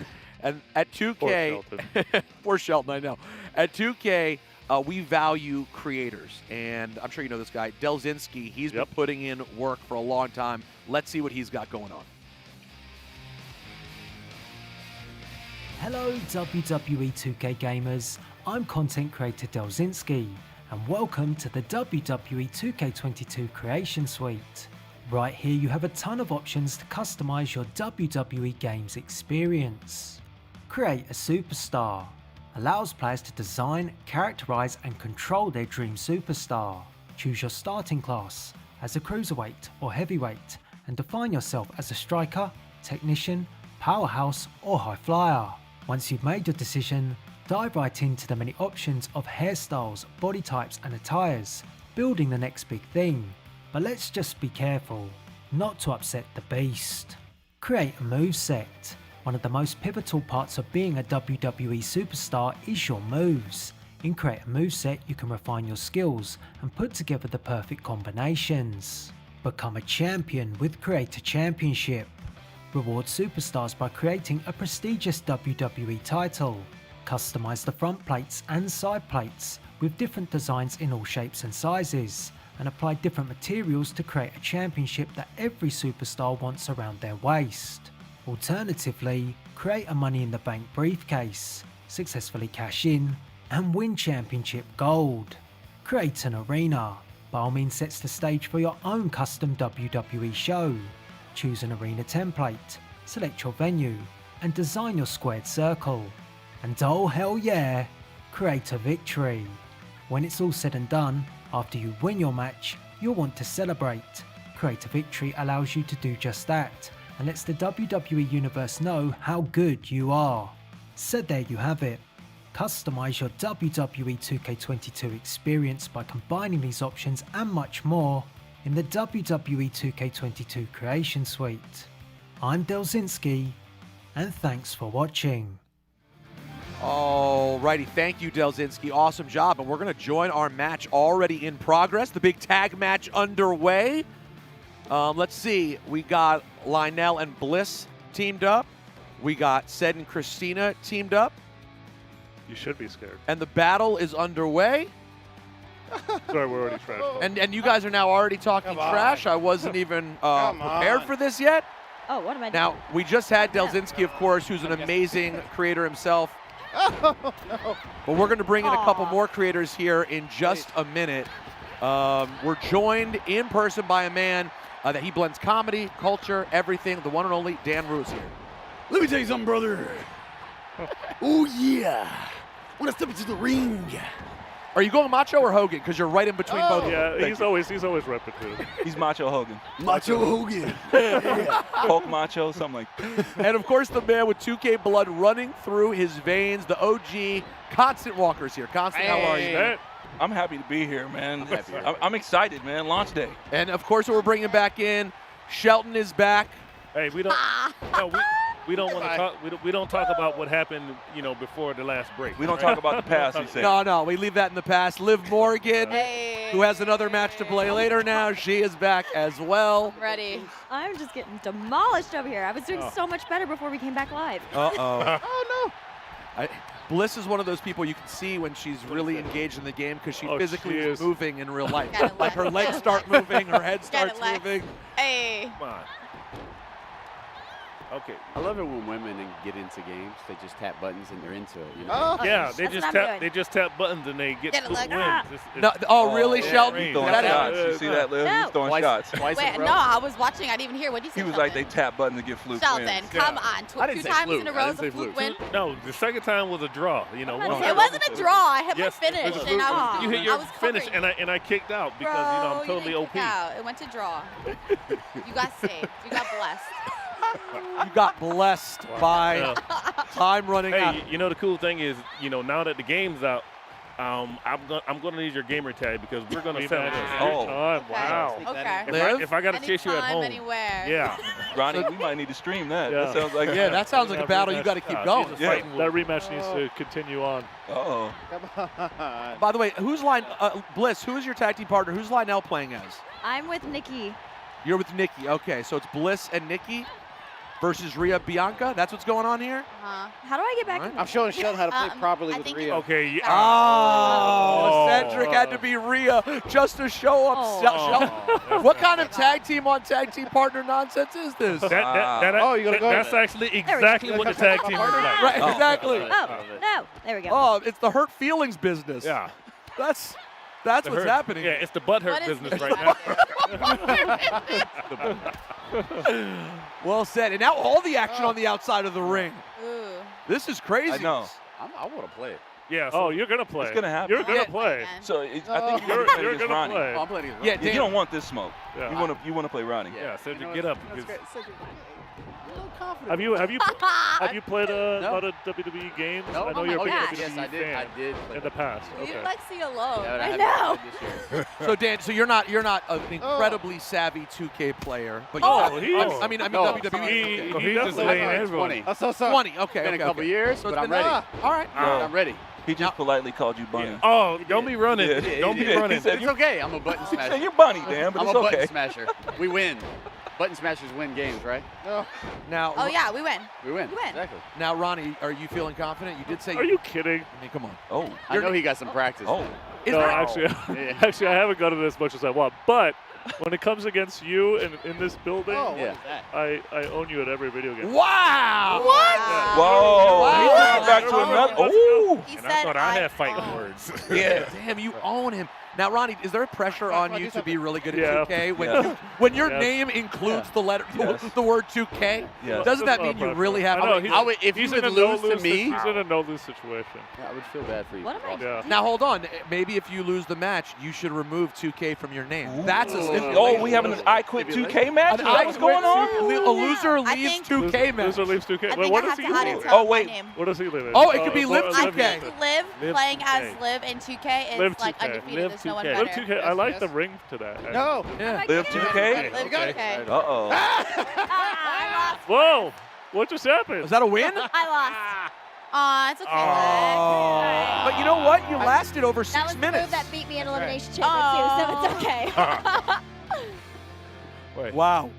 And at 2K, poor Shelton, I know. At 2K, we value creators. And I'm sure you know this guy, Dalzinski. He's been putting in work for a long time. Let's see what he's got going on. Hello, WWE 2K gamers. I'm content creator Dalzinski, and welcome to the WWE 2K22 Creation Suite. Right here you have a ton of options to customize your WWE games experience. Create a superstar. Allows players to design, characterize and control their dream superstar. Choose your starting class as a cruiserweight or heavyweight and define yourself as a striker, technician, powerhouse or high flyer. Once you've made your decision, Dive right into the many options of hairstyles, body types and attires, building the next big thing. But let's just be careful, not to upset the beast. Create a moveset. One of the most pivotal parts of being a WWE superstar is your moves. In Create a Moveset, you can refine your skills and put together the perfect combinations. Become a champion with Create a Championship. Reward superstars by creating a prestigious WWE title. Customize the front plates and side plates with different designs in all shapes and sizes, and apply different materials to create a championship that every superstar wants around their waist. Alternatively, create a Money in the Bank briefcase, successfully cash in, and win championship gold. Create an arena. By all means sets the stage for your own custom WWE show. Choose an arena template, select your venue, and design your squared circle. And oh hell yeah, create a victory. When it's all said and done, after you win your match, you'll want to celebrate. Create a Victory allows you to do just that, and lets the WWE Universe know how good you are. So there you have it. Customize your WWE 2K22 experience by combining these options and much more in the WWE 2K22 Creation Suite. I'm Dalzinski, and thanks for watching. Alrighty, thank you, Dalzinski. Awesome job. And we're going to join our match already in progress. The big tag match underway. Let's see. We got Lionel and Bliss teamed up. We got Ced and Christina teamed up. You should be scared. And the battle is underway. Sorry, we're already trash. And you guys are now already talking trash. I wasn't even prepared for this yet. Oh, what am I doing? Now, we just had Dalzinski, of course, who's an amazing creator himself. Oh, no. But we're going to bring in a couple more creators here in just a minute. We're joined in person by a man that he blends comedy, culture, everything. The one and only Dan Rue is here. Let me tell you something, brother. Oh, yeah. When I step into the ring. Are you going Macho or Hogan? Because you're right in between both. Yeah, he's always repetitive. He's Macho Hogan. Macho Hogan. Yeah. Hulk Macho, something like that. And of course, the man with 2K blood running through his veins, the OG Constant Walker's here. Constant, how are you, man? I'm happy to be here, man. I'm excited, man. Launch day. And of course, we're bringing back in. Shelton is back. Hey, we don't. No, we don't want to talk. We don't talk about what happened, before the last break. We don't talk about the past, he said. No, we leave that in the past. Liv Morgan, who has another match to play later now. She is back as well. Ready. I'm just getting demolished over here. I was doing so much better before we came back live. Uh-oh. Oh, no. Bliss is one of those people you can see when she's really engaged in the game because she physically she is moving in real life. Got Like her legs start moving, her head starts Lex. moving. Hey. Come on. Okay. I love it when women get into games. They just tap buttons and they're into it. Oh, Yeah, they just tap buttons and they get Get it, wins. Lex. Really, Shelton? He's throwing That shots. is- You see that, Liv? No. He's throwing shots. Twice Wait, in a row. no, I was watching. I didn't even hear. What did you say? He was like, they tap buttons to get fluke Shelton, wins. come on. I Two didn't say times fluke. in a I row didn't is a say fluke fluke. win. No, the second time was a draw. It wasn't a draw. I hit Yes, my finish, it was and I was you hit I your was finish, covering. and I kicked out because Bro, I'm totally you didn't OP. kick out. It went to draw. You got saved. You got blessed. You got blessed by time running out. Hey, the cool thing is, now that the game's out, I'm gonna need your gamer tag because we're gonna settle this. Oh. Wow. Okay. If I gotta chase you at Anytime, home, anywhere. yeah. Ronnie, we might need to stream that. Yeah. That sounds like That sounds like a battle you got to keep going. That rematch needs to continue on. Uh-oh. Come on. By the way, Bliss, who is your tag team partner? Who's Lionel playing as? I'm with Nikki. You're with Nikki. Okay, so it's Bliss and Nikki versus Rhea Bianca. That's what's going on here? How do I get back in I'm showing Sheldon how to play properly with Rhea. Okay. Yeah. Oh, Cedric had to be Rhea just to show up. Shelton. What kind of tag team on tag team partner nonsense is this? That's actually exactly what the tag team is like. Right, exactly. Oh, no. There we go. Oh, it's the hurt feelings business. Yeah. That's what's happening. Yeah, it's the butt hurt What is business this right now. Well said. And now all the action on the outside of the ring. Ooh. This is crazy. I know. I want to play it. Yeah. So you're gonna play. It's gonna happen. You're gonna play. So I think you're gonna Ronnie. play. Oh, I'm playing against Yeah, Ronnie. You don't want this smoke. Yeah. You want to play Ronnie. Yeah. Cedric, get up. That's because- great. Cedric, confident. Have you played a lot of WWE games? No. I know you're a big WWE Yes, I did. fan I did play in the past. Leave Okay. Lexi alone. Yeah, but I haven't know. played this year. So Dan, so you're not an incredibly savvy 2K player, but I mean No. WWE. He Okay. just laying everyone. 20. I'm so sorry. 20. Okay. It's been a couple years, So it's but I'm been- ready. All right. I'm ready. He just politely called you Bunny. Oh, don't be running. Yeah. Don't He be did. running. He said, It's okay. I'm a button He smasher. said, you're Bunny, Dan, but I'm it's a okay. button smasher. We win. Button smashers win games, right? No. Now. Oh yeah, we win. We win. We win. Exactly. Now, Ronnie, are you feeling confident? You did say. Are you kidding? I mean, come on. Oh. I know he got some practice. Oh. Is No, that- actually, Yeah. actually, I haven't gotten it as much as I want. But when it comes against you in this building, Oh, Yeah. what is that? I own you at every video game. Wow. Whoa. Wow. He's going back to Wow. another. Ooh. He And said I thought I had own. fighting words. Yeah. Damn, you own him. Now, Ronnie, is there pressure on you to be really good at Yeah. 2K? When, Yeah. when your Yes. name includes the letter, Yes. the word 2K, Yes. doesn't that There's a lot mean of you pressure. really have I know, to? he's- I would, if he's you in would a lose to no-lose me, He's in a no-lose situation. I would feel bad for you. What am I Yeah. Now, hold on. Maybe if you lose the match, you should remove 2K from your name. That's a Oh, stipulation. we having an I Quit 2K match? Is that what's going on? A loser I leaves think- 2K match. Loser leaves 2K. I Wait, think what I does have he to add it live to in? Oh, my wait. name. What does he live in? Oh, it could be Live I 2K. think Liv Live playing 2K. as Liv in 2K is Live like 2K. undefeated. Live There's no one 2K. Live better. 2K. I like the ring to that. No. Yeah. Live 2K? Live 2K. Uh-oh. Whoa! What just happened? Was that a win? I lost. Aw, it's okay. Oh. But you know what? You lasted over That 6 was the minutes. move that beat me in Elimination Chamber too, so it's okay. Wait. Wow.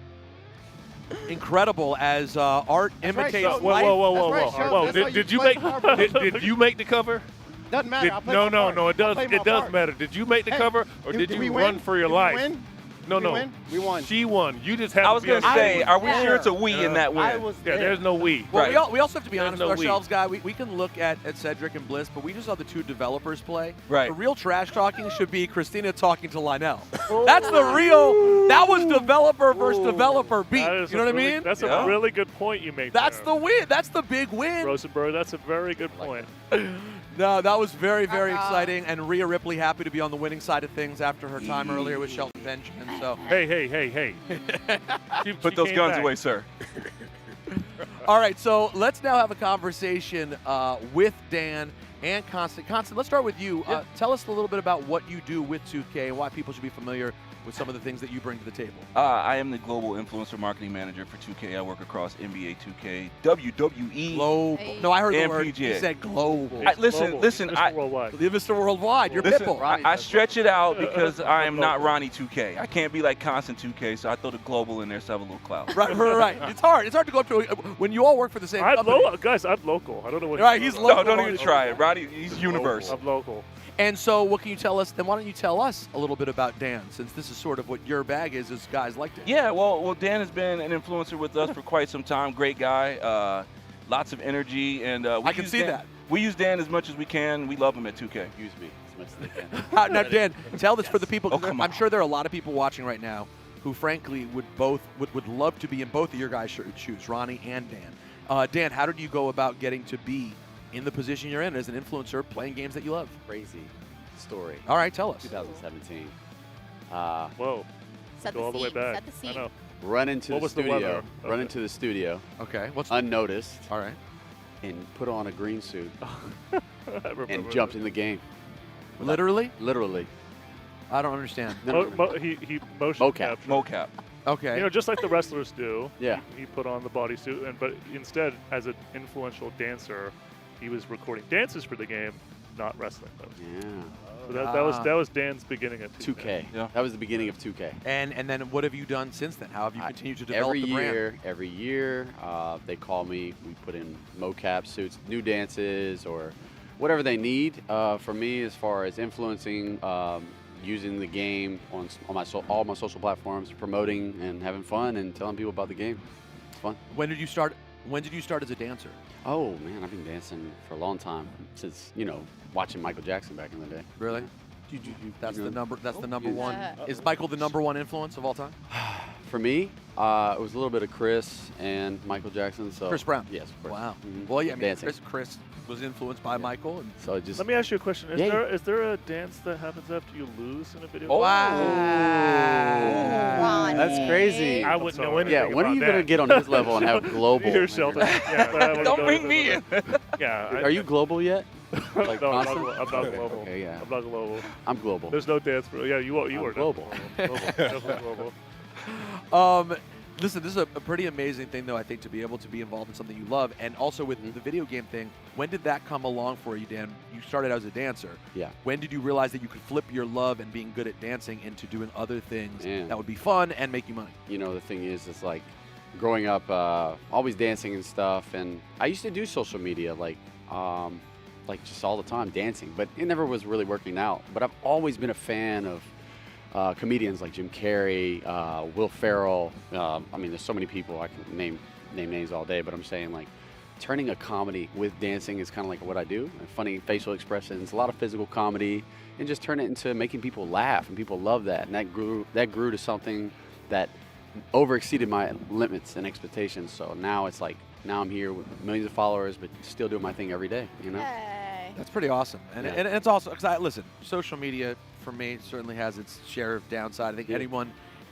Incredible as art imitates Shelton. life. Whoa. That's right, Shelton. Whoa. That's why Did you you play make the cover. did you make the cover? Doesn't matter. I'll play No, my no, part. no. It I'll does. play my It does part. matter. Did you make the Hey, cover, or did we you win? run for your Did we life? win? No, Did we no. win? We won. She won. You just have. I was going going to to say, are we sure it's a we Yeah. in that win? I was Yeah, there. there's no we. Well, Right. we also have to be There's honest no with we. ourselves, guy. We can look at Cedric and Bliss, but we just saw the two developers play. Right. The real trash talking should be Christina talking to Lionel. That's the real. That was developer versus developer beat. That is You know a what I really- mean? That's Yeah. a really good point you make. That's there. the win. That's the big win. Rosenberg. That's a very good point. No, that was very, very Uh-oh. exciting. And Rhea Ripley happy to be on the winning side of things after her time earlier with Shelton Benjamin. So, Hey. Put those guns away, sir. all right. So let's now have a conversation with Dan and Constant. Constant, let's start with you. Tell us a little bit about what you do with 2K and why people should be familiar with some of the things that you bring to the table. I am the global influencer marketing manager for 2K. I work across NBA 2K, WWE, Global. Hey. No, I heard the and word. PGA. You said global. Listen, Mr. Worldwide. The Mr. Worldwide. You're Listen, Pitbull. I stretch it out because I am not Ronnie 2K. I can't be like Constant 2K, so I throw the global in there so I have a little clout. Right. It's hard. It's hard to go up to when you all work for the same company. Guys, I'm local. I don't know what. Right, he's No, local. don't even try it. Ronnie, he's universe. I'm local. And so, what can you tell us? Then why don't you tell us a little bit about Dan, since this is sort of what your bag is guys like Dan. Yeah, well, Dan has been an influencer with us for quite some time. Great guy, lots of energy, and I can use see Dan- that. We use Dan as much as we can. We love him at 2K. Use me as much as they can. Now, Dan, tell this for the people. 'cause Oh, come I'm on. sure there are a lot of people watching right now who, frankly, would love to be in both of your guys' shoes, Ronnie and Dan. Dan, how did you go about getting to be in the position you're in as an influencer, playing games that you love? Crazy story. All right, tell us. 2017. Whoa. Set Go all the the way scene. back. Set the scene. I know. Run into What the was the studio. weather? Run Okay. into the studio Okay. What's unnoticed all right? and put on a green suit I remember and jumped that. in the game. Literally? Literally. I don't understand. He motion Mocap. captured. Mocap. Okay. You know, just like the wrestlers do. Yeah. He put on the bodysuit, but instead, as an influential dancer, he was recording dances for the game, not wrestling those. Yeah. So that was Dan's beginning at 2K. Yeah. That was the beginning of 2K. And then what have you done since then? How have you continued to develop the brand? Every year, they call me. We put in mocap suits, new dances, or whatever they need for me as far as influencing, using the game on all my social platforms, promoting and having fun and telling people about the game. It's fun. When did you start as a dancer? Oh man, I've been dancing for a long time since watching Michael Jackson back in the day. Really? That's the number. That's the number one. Yeah. Is Michael the number one influence of all time? For me, it was a little bit of Chris and Michael Jackson. So Chris Brown. Yes, of course. Wow. Mhm. Well, yeah, I mean, Dancing. Chris was influenced by Michael. And so just Let me ask you a question. Yeah. Is there a dance that happens after you lose in a video? Oh. Ronnie. That's crazy. I wouldn't know anything Yeah, when are about you gonna that. get on his level and have global? You're Shelton. Yeah, Don't bring me in. Yeah. Are you global yet? Like No, I'm constant? not global. Okay, yeah. I'm not global. I'm global. There's no dance for Yeah, you I'm are global. Definitely global. Listen, this is a pretty amazing thing, though, I think, to be able to be involved in something you love. And also with the video game thing, when did that come along for you, Dan? You started as a dancer. Yeah. When did you realize that you could flip your love and being good at dancing into doing other things Man. that would be fun and make you money? You know, the thing is, it's like growing up, always dancing and stuff. And I used to do social media, like just all the time, dancing. But it never was really working out. But I've always been a fan of comedians like Jim Carrey, Will Ferrell. I mean, there's so many people I can name names all day, but I'm saying like turning a comedy with dancing is kind of like what I do. Funny facial expressions, a lot of physical comedy, and just turn it into making people laugh, and people love that. And that grew to something that overexceeded my limits and expectations. So now it's like now I'm here with millions of followers, but still doing my thing every day. You know. Hey. That's pretty awesome. And, Yeah. and it's also, because listen, social media for me certainly has its share of downside. I think Yeah.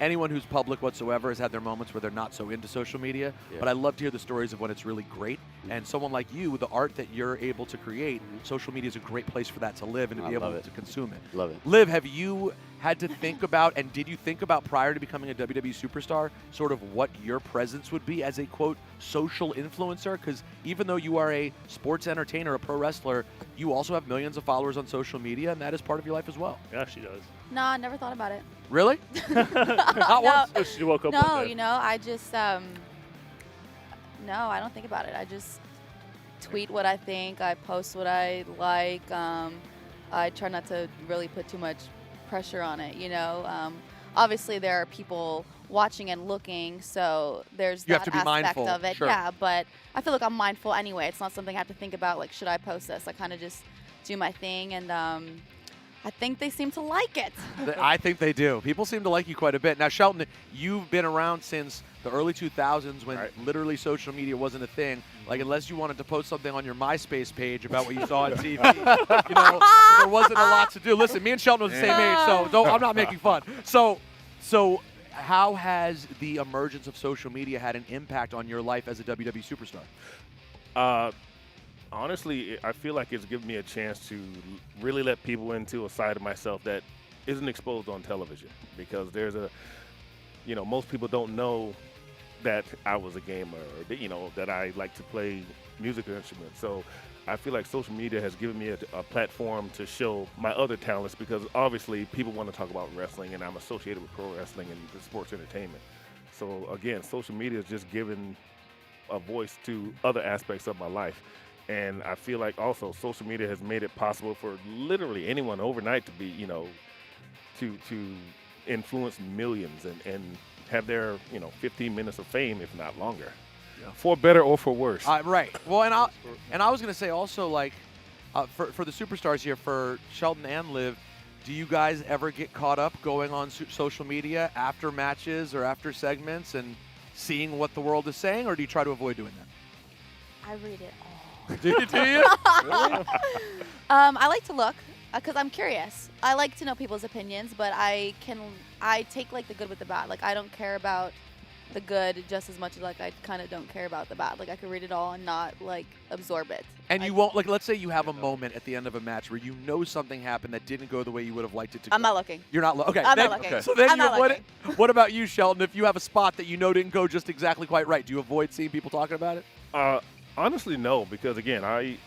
anyone who's public whatsoever has had their moments where they're not so into social media. Yeah. But I love to hear the stories of when it's really great. Mhm. And someone like you, the art that you're able to create, social media is a great place for that to live and to I be able love it. to consume it. Love it. Liv, have you had to think about, and did you think about prior to becoming a WWE superstar, sort of what your presence would be as a, quote, social influencer? Because even though you are a sports entertainer, a pro wrestler, you also have millions of followers on social media, and that is part of your life as well. Yeah, she does. No, I never thought about it. Really? Not once? So she woke up No, one day. you know, I just no, I don't think about it. I just tweet what I think. I post what I like. I try not to really put too much pressure on it. You know, obviously there are people watching and looking, so there's You have that to be aspect mindful, of it. sure. Yeah, but I feel like I'm mindful anyway. It's not something I have to think about. Like, should I post this? I kind of just do my thing, and I think they seem to like it. I think they do. People seem to like you quite a bit. Now, Shelton, you've been around since the early 2000s when literally social media wasn't a thing. Like, unless you wanted to post something on your MySpace page about what you saw on TV, you know, there wasn't a lot to do. Listen, me and Shelton was the same age, so I'm not making fun. So how has the emergence of social media had an impact on your life as a WWE superstar? Honestly, I feel like it's given me a chance to really let people into a side of myself that isn't exposed on television, because there's most people don't know that I was a gamer, or that I like to play musical instruments. So I feel like social media has given me a platform to show my other talents, because obviously people want to talk about wrestling, and I'm associated with pro wrestling and the sports entertainment. So again, social media has just given a voice to other aspects of my life. And I feel like also social media has made it possible for literally anyone overnight to be, to influence millions and have their, 15 minutes of fame, if not longer, for better or for worse. Right. Well, and I was going to say also, like, for the superstars here, for Shelton and Liv, do you guys ever get caught up going on social media after matches or after segments and seeing what the world is saying, or do you try to avoid doing that? I read it all. Do you? Really? I like to look because I'm curious. I like to know people's opinions, but I take like the good with the bad. Like, I don't care about the good just as much as like I kind of don't care about the bad. Like, I could read it all and not like absorb it. And you won't, like, let's say you have a moment at the end of a match where you know something happened that didn't go the way you would have liked it to go. I'm not looking. You're not looking. Okay. I'm then, not looking. So then I'm you not avoid looking. it. What about you, Shelton? If you have a spot that you know didn't go just exactly quite right, do you avoid seeing people talking about it? Honestly, no, because again, I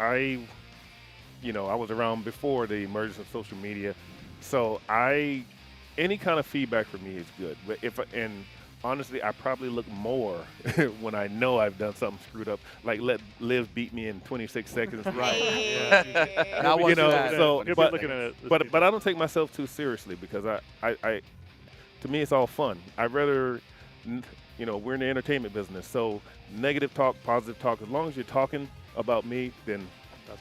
was around before the emergence of social media, so any kind of feedback for me is good. But honestly, I probably look more when I know I've done something screwed up, like let Liv beat me in 26 seconds. Right. But looking at it. But I don't take myself too seriously, because I to me it's all fun. I'd rather, we're in the entertainment business, so negative talk, positive talk, as long as you're talking about me, then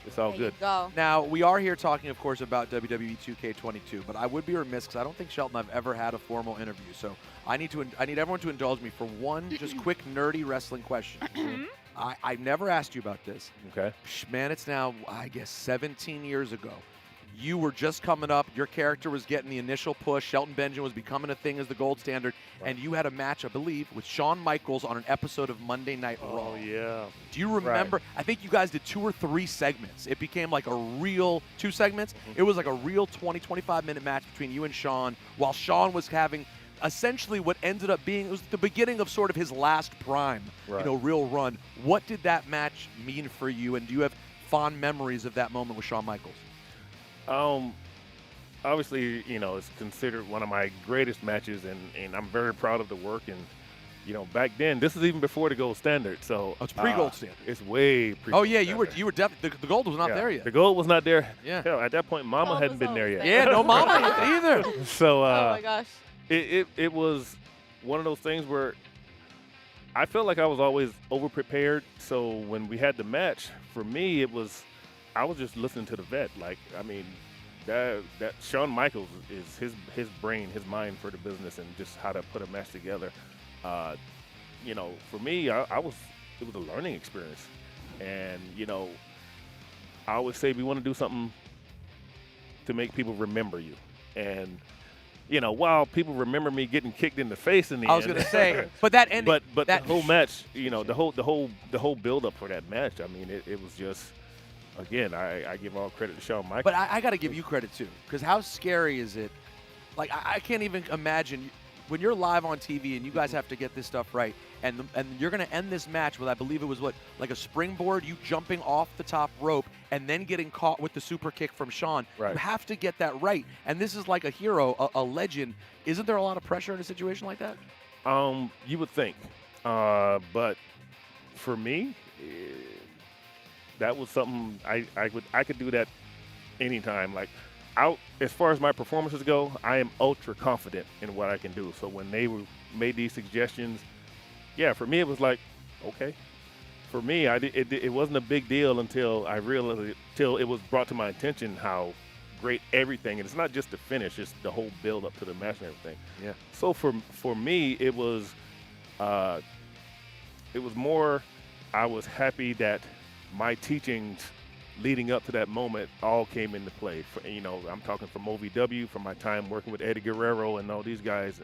It's all There good. you go. Now, we are here talking, of course, about WWE 2K22, but I would be remiss because I don't think, Shelton, I've ever had a formal interview. So I need everyone to indulge me for one just quick nerdy wrestling question. I never asked you about this. Okay. Man, it's now, I guess, 17 years ago. You were just coming up. Your character was getting the initial push. Shelton Benjamin was becoming a thing as the gold standard. And you had a match, I believe, with Shawn Michaels on an episode of Monday Night Raw. Oh, yeah. Do you remember? I think you guys did 2 or 3 segments. It became like a real 2 segments. It was like a real 20, 25-minute match between you and Shawn, while Shawn was having essentially what ended up being, it was the beginning of sort of his last prime, real run. What did that match mean for you, and do you have fond memories of that moment with Shawn Michaels? Obviously, it's considered one of my greatest matches, and I'm very proud of the work. And, back then, this is even before the gold standard. So it's pre-gold standard. It's way pre. Oh yeah, you were definitely the gold was not there yet. The gold was not there. Yeah. Hell, at that point, Mama hadn't been there yet. Yeah, no Mama either. So Oh my gosh. it was one of those things where I felt like I was always over prepared. So when we had the match, for me, I was just listening to the vet. Like, I mean, that Shawn Michaels is his brain, his mind for the business, and just how to put a match together. For me, it was a learning experience, and I always say we want to do something to make people remember you, and while people remember me getting kicked in the face in the end. I was gonna say, but that ending, but the whole match, the whole build up for that match. I mean, it was just. Again, I give all credit to Shawn Michaels. But I got to give you credit, too, because how scary is it? Like, I can't even imagine when you're live on TV and you guys have to get this stuff right, and you're going to end this match with, I believe it was, like a springboard, you jumping off the top rope and then getting caught with the super kick from Shawn. Right. You have to get that right. And this is like a hero, a legend. Isn't there a lot of pressure in a situation like that? You would think. But for me... that was something I could do that anytime. Like, as far as my performances go, I am ultra confident in what I can do. So when they made these suggestions, yeah, for me it was like, okay. For me, it wasn't a big deal until I realized, till it was brought to my attention how great everything, and it's not just the finish, it's the whole build up to the match and everything. Yeah. So for me, it was more. I was happy that my teachings leading up to that moment all came into play. I'm talking from OVW, from my time working with Eddie Guerrero and all these guys.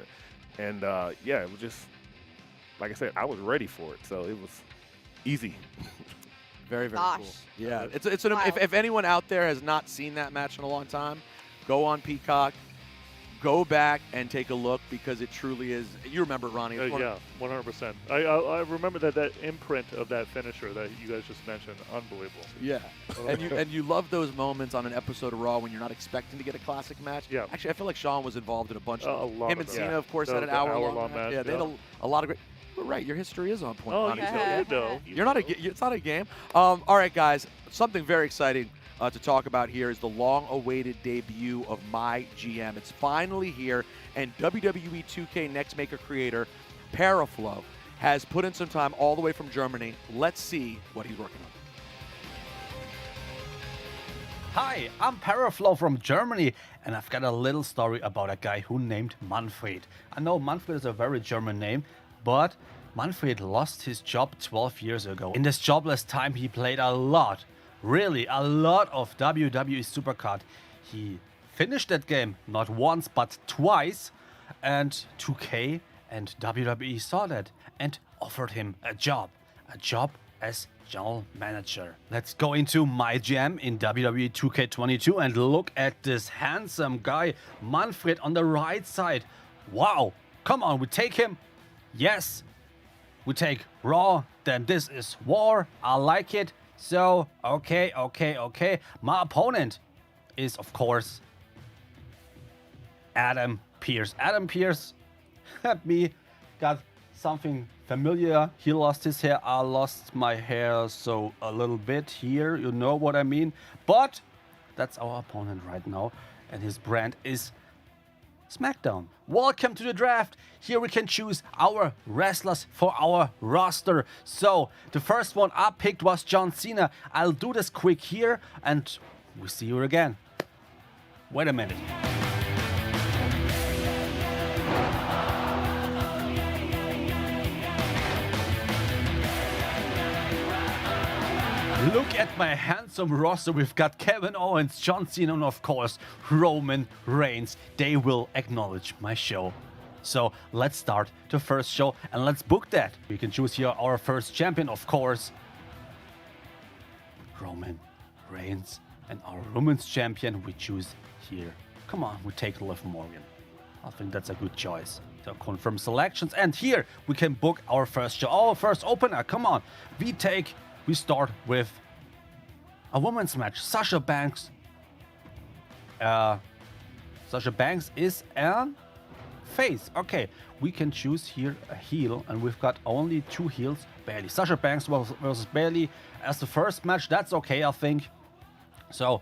And, it was just, like I said, I was ready for it. So it was easy. Very, very Gosh. cool. Yeah, if anyone out there has not seen that match in a long time, go on Peacock. Go back and take a look because it truly is. You remember, Ronnie? Yeah, 100%. I remember that imprint of that finisher that you guys just mentioned. Unbelievable. Yeah, and you love those moments on an episode of Raw when you're not expecting to get a classic match. Yeah. Actually, I feel like Sean was involved in a bunch of them. lot Him of and them. Cena, of course, had an hour-long match. Yeah, they had a lot of great. But right, your history is on point. Oh, Ronnie. you know. You're not it's not a game. All right, guys. Something very exciting to talk about here is the long-awaited debut of MyGM. It's finally here, and WWE 2K Next Maker creator Paraflow has put in some time all the way from Germany. Let's see what he's working on. Hi, I'm Paraflow from Germany, and I've got a little story about a guy who named Manfred. I know Manfred is a very German name, but Manfred lost his job 12 years ago. In this jobless time, he played a lot, really a lot of WWE Supercard. He finished that game not once but twice, and 2K and WWE saw that and offered him a job as general manager. Let's go into MyGM in WWE 2K22 and look at this handsome guy, Manfred, on the right side. Wow, come on, we take him. Yes, we take Raw, then this is War. I like it. So, okay. My opponent is, of course, Adam Pearce. Adam Pearce had me got something familiar. He lost his hair. I lost my hair, so a little bit here. You know what I mean? But that's our opponent right now. And his brand is SmackDown. Welcome to the draft. Here we can choose our wrestlers for our roster. So the first one I picked was John Cena. I'll do this quick here and we see you again. Wait a minute. Look at my handsome roster. We've got Kevin Owens, John Cena, and of course, Roman Reigns. They will acknowledge my show. So let's start the first show and let's book that. We can choose here our first champion, of course, Roman Reigns. And our women's champion we choose here. Come on, we take Liv Morgan. I think that's a good choice. So confirm selections. And here we can book our first show. Our first opener, come on. We start with a women's match. Sasha Banks. Sasha Banks is a face. Okay, we can choose here a heel, and we've got only 2 heels. Bayley. Sasha Banks versus Bayley as the first match. That's okay, I think. So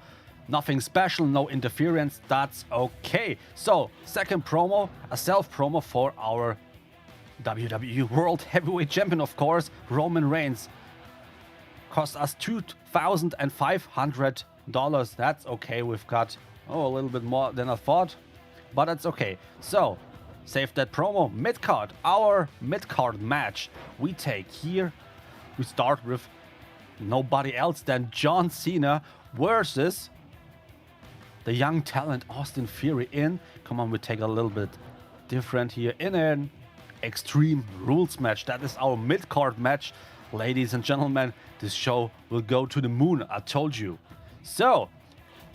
nothing special, no interference. That's okay. So second promo, a self promo for our WWE World Heavyweight Champion, of course, Roman Reigns. Cost us $2,500. That's okay. We've got a little bit more than I thought, but it's okay. So save that promo. Mid-card, our mid-card match. We take here. We start with nobody else than John Cena versus the young talent Austin Theory in. Come on, we take a little bit different here in an Extreme Rules match. That is our mid-card match. Ladies and gentlemen, this show will go to the moon, I told you. So,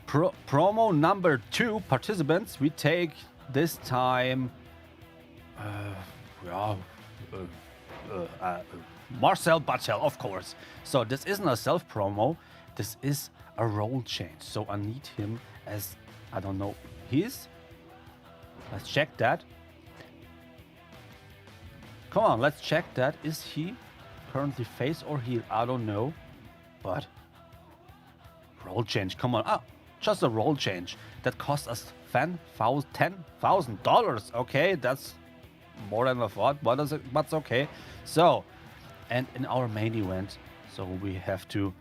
promo number 2, participants, we take this time Marcel Bartel, of course. So this isn't a self-promo, this is a role change. So I need him as, I don't know, let's check that. Come on, let's check that. Is he currently face or heel? I don't know, but role change, come on. Just a role change that cost us $10,000. Okay, that's more than I thought, but that's okay. So, and in our main event, so we have to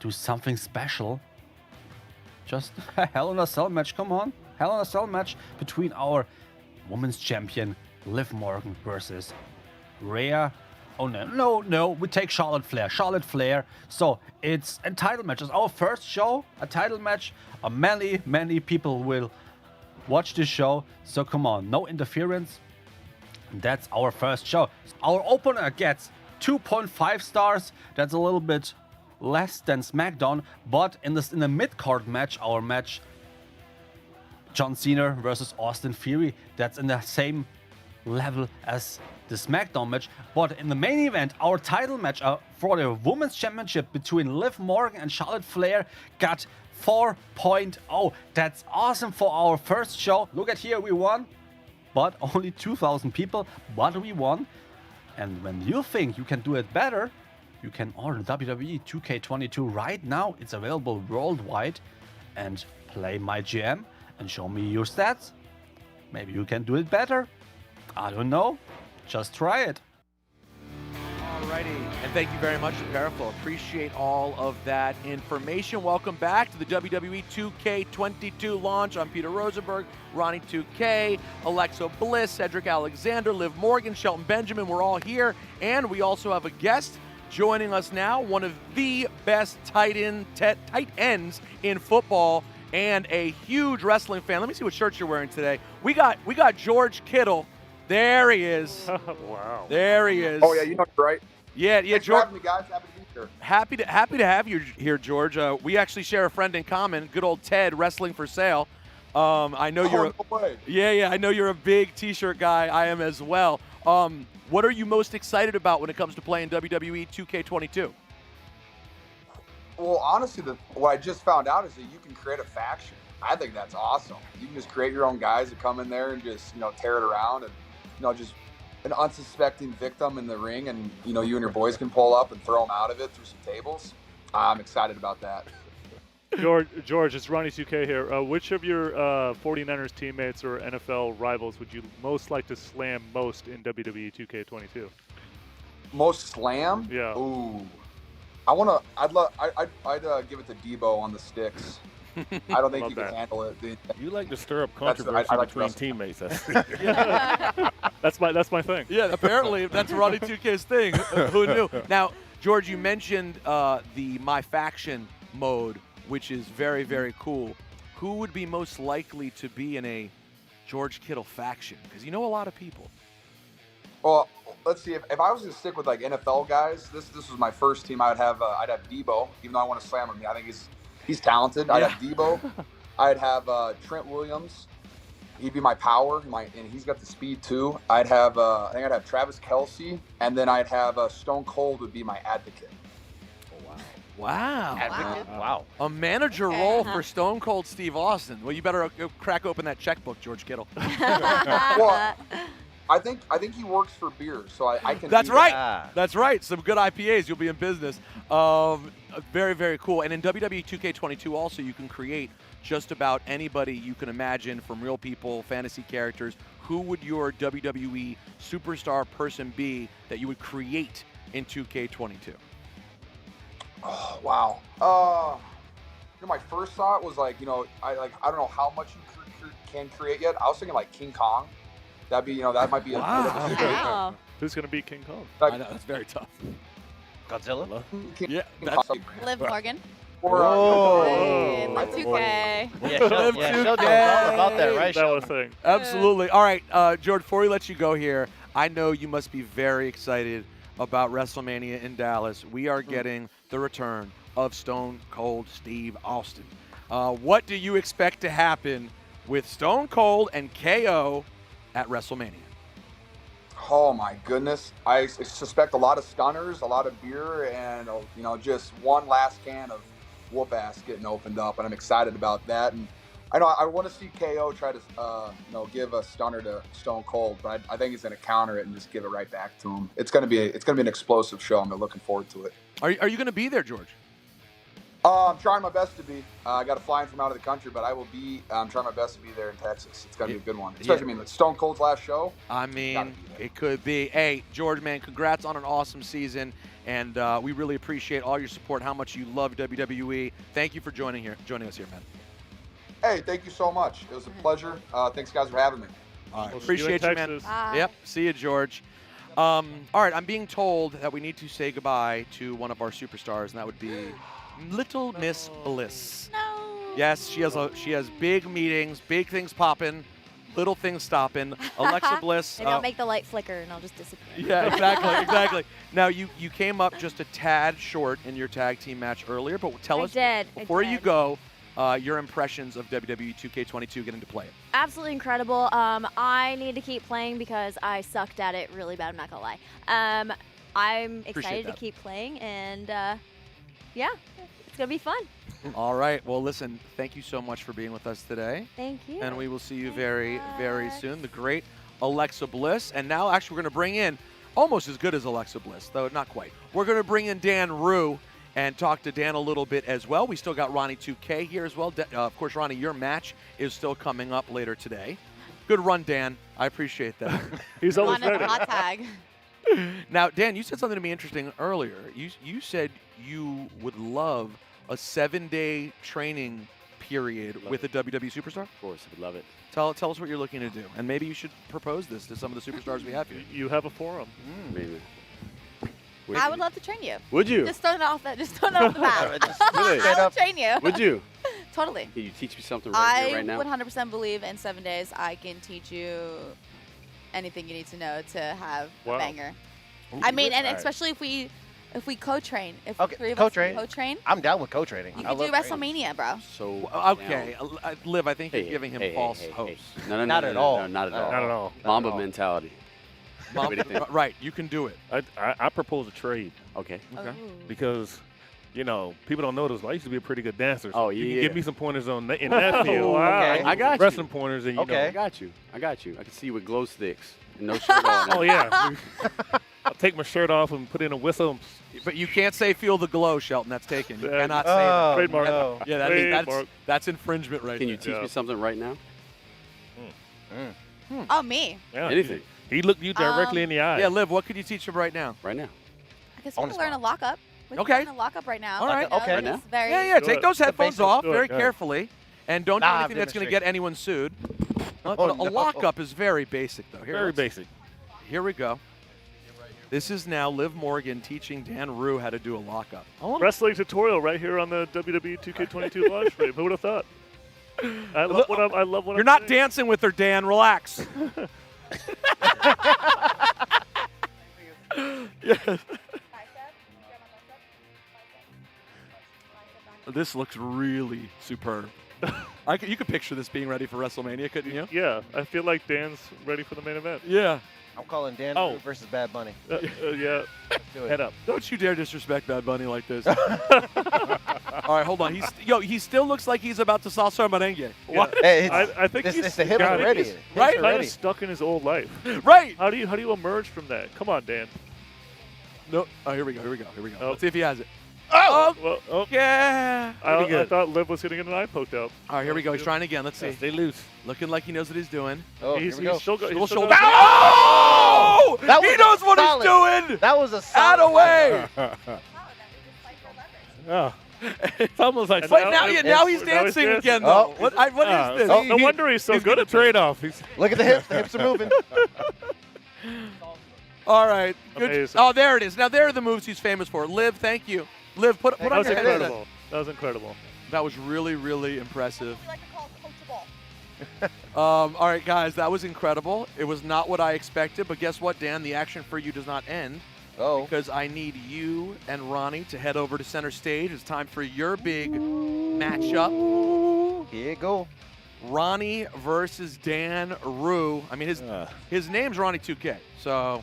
do something special. Just a Hell in a Cell match, come on. Hell in a Cell match between our women's champion Liv Morgan versus Rhea. Oh no, we take Charlotte Flair. So it's a title match. It's our first show, a title match. Many people will watch this show. So come on, no interference. That's our first show. Our opener gets 2.5 stars. That's a little bit less than SmackDown, but in the mid-card match, our match, John Cena versus Austin Theory, that's in the same level as the SmackDown match. But in the main event, our title match for the Women's Championship between Liv Morgan and Charlotte Flair got 4.0. That's awesome for our first show. Look at here, we won, but only 2,000 people, but we won. And when you think you can do it better, you can order WWE 2K22 right now. It's available worldwide. And play MyGM and show me your stats. Maybe you can do it better. I don't know. Just try it. Alrighty, and thank you very much to Paraflow. Appreciate all of that information. Welcome back to the WWE 2K22 launch. I'm Peter Rosenberg, Ronnie 2K, Alexa Bliss, Cedric Alexander, Liv Morgan, Shelton Benjamin. We're all here, and we also have a guest joining us now, one of the best tight ends in football and a huge wrestling fan. Let me see what shirt you're wearing today. We got George Kittle. There he is. Wow. There he is. Oh yeah, you know right. Yeah, Thanks George. for having me, guys. Happy to be here. Happy to have you here, George. We actually share a friend in common. Good old Ted, Wrestling for Sale. I know you're. No way. Yeah. I know you're a big T-shirt guy. I am as well. What are you most excited about when it comes to playing WWE 2K22? Well, honestly, what I just found out is that you can create a faction. I think that's awesome. You can just create your own guys that come in there and just tear it around, and just an unsuspecting victim in the ring, and you and your boys can pull up and throw them out of it through some tables. I'm excited about that. George, it's Ronnie 2K here. Which of your 49ers teammates or NFL rivals would you most like to slam most in WWE 2K22? Most slam? Yeah. Ooh. I'd give it to Debo on the sticks. I don't think he can handle it. You like to stir up controversy I like between teammates. That's my thing. Yeah, apparently that's Ronnie 2K's thing. Who knew? Now, George, you mentioned the My Faction mode, which is very, very cool. Who would be most likely to be in a George Kittle faction? Because you know a lot of people. Well, let's see. If I was going to stick with like NFL guys, this was my first team. I'd have Debo, even though I want to slam him. I think he's talented. I'd have Debo. I'd have Trent Williams. He'd be my power, and he's got the speed too. I think I'd have Travis Kelce, and then I'd have Stone Cold would be my advocate. Wow. Advocate? Wow. A manager role for Stone Cold Steve Austin. Well, you better crack open that checkbook, George Kittle. Well, I think he works for beer, so I can. That's do right. that. That's right. Some good IPAs, you'll be in business. Very, very cool. And in WWE 2K22 also, you can create just about anybody you can imagine from real people, fantasy characters. Who would your WWE superstar person be that you would create in 2K22? Oh, wow. My first thought was I don't know how much you can create yet. I was thinking like King Kong. That'd be that might be a Wow. Who's gonna beat King Kong? I know, that's very tough. Godzilla? Yeah. Liv Morgan. Or, Liv 2K. Liv 2K. about that, right? That was a thing. Absolutely. All right, George, before we let you go here, I know you must be very excited about WrestleMania in Dallas. We are getting the return of Stone Cold Steve Austin. What do you expect to happen with Stone Cold and KO at WrestleMania? Oh my goodness! I suspect a lot of stunners, a lot of beer, and just one last can of whoop ass getting opened up, and I'm excited about that. And I know I want to see KO try to give a stunner to Stone Cold, but I think he's going to counter it and just give it right back to him. It's going to be an explosive show. I'm looking forward to it. Are you going to be there, George? I'm trying my best to be. I got to fly in from out of the country, but I will be. I'm trying my best to be there in Texas. It's going to be a good one. Especially, Stone Cold's last show. I mean, it could be. Hey, George, man, congrats on an awesome season, and we really appreciate all your support, how much you love WWE. Thank you for joining us here, man. Hey, thank you so much. It was a pleasure. Thanks, guys, for having me. All right. Appreciate you, man. Bye. Yep. See you, George. All right, I'm being told that we need to say goodbye to one of our superstars, and that would be Little Miss Bliss. No. Yes, she has big meetings, big things popping, little things stopping. Alexa Bliss. Maybe I'll make the light flicker and I'll just disappear. Yeah, exactly. Now, you came up just a tad short in your tag team match earlier, but tell us, before you go, your impressions of WWE 2K22 getting to play it. Absolutely incredible. I need to keep playing because I sucked at it really bad, I'm not going to lie. I'm excited to keep playing, and yeah, it's going to be fun. All right. Well, listen, thank you so much for being with us today. Thank you. And we will see you very, very soon. The great Alexa Bliss. And now, actually, we're going to bring in almost as good as Alexa Bliss, though not quite. We're going to bring in Dan Rue and talk to Dan a little bit as well. We still got Ronnie 2K here as well. Of course, Ronnie, your match is still coming up later today. Good run, Dan. I appreciate that. He's always ready. Hot tag. Now, Dan, you said something to me interesting earlier. You said you would love a 7-day training period with a WWE superstar? Of course, I would love it. Tell us what you're looking to do. And maybe you should propose this to some of the superstars we have here. You have a forum. Maybe. I would love to train you. Would you? Just throwing it off the bat. Really? I will train you. Would you? Totally. Can you teach me something right here, right now? I would 100% believe in 7 days I can teach you anything you need to know to have a banger. I mean, and especially if we co-train. If three of us co-train. I'm down with co-training. You can do WrestleMania, bro. So okay, Liv, I think you're giving him false hopes. No, Not at all. not at all. Not at all. Mamba mentality. Right, you can do it. I propose a trade. Okay. Because, people don't know this, but I used to be a pretty good dancer. So Oh, you can yeah. give me some pointers in that field. Wow. Okay. I got you. Wrestling pointers, and I got you. I can see you with glow sticks and no shirt on. Oh, yeah. I'll take my shirt off and put in a whistle. But you can't say "feel the glow," Shelton. That's taken. You cannot say Oh, that. Trademark. no. Yeah, that's infringement right Can there. you teach me something right now? Oh, me. Yeah, Anything. He looked you directly in the eye. Yeah, Liv, what could you teach him right now? Right now. I guess we can learn a lockup. We Okay. can learn a lockup right now. All right. You know, Okay. it's very Yeah, take those headphones off Do it, very go ahead. carefully. And don't do Nah, anything that's going to demonstrate. get anyone sued. Oh, But a no. lockup is very basic, though. Very basic. Here we go. This is now Liv Morgan teaching Dan Rue how to do a lockup. Wrestling tutorial right here on the WWE 2K22 live stream. Who would have thought? I love what You're not dancing with her, Dan. Relax. Yes. This looks really superb. You could picture this being ready for WrestleMania, couldn't you? Yeah, I feel like Dan's ready for the main event. Yeah. I'm calling Dan Oh. Rue versus Bad Bunny. Yeah. Do it. Head up. Don't you dare disrespect Bad Bunny like this. All right, hold on. He still looks like he's about to salsa merengue. What? Hey, I think it's he's the hips I think already. he's Hips right? are kind ready. of stuck in his old life. Right. How do you emerge from that? Come on, Dan. No. Oh, here we go. Oh. Let's see if he has it. Oh, well, oh. Yeah. I thought Liv was going to get an eye poked out. All right, here we go. He's trying again. Let's see. Stay loose. Looking like he knows what he's doing. Oh, he's here we go. still got. Little He's still shoulder. got Oh! That He was knows what solid. he's doing. That was a Out solid. away. Oh. It's almost like. But now he's dancing again, though. Oh. What is this? No wonder he's so good at trade-off. Look at the hips. The hips are moving. All right. Good. Amazing. Oh, there it is. Now there are the moves he's famous for. Liv, thank you. Liv, put That on was your headset. incredible. That was incredible. That was really, really impressive. All right, guys, that was incredible. It was not what I expected, but guess what, Dan? The action for you does not end. Oh. Because I need you and Ronnie to head over to center stage. It's time for your big matchup. Here you go. Ronnie versus Dan Rue. I mean, his name's Ronnie 2K. So,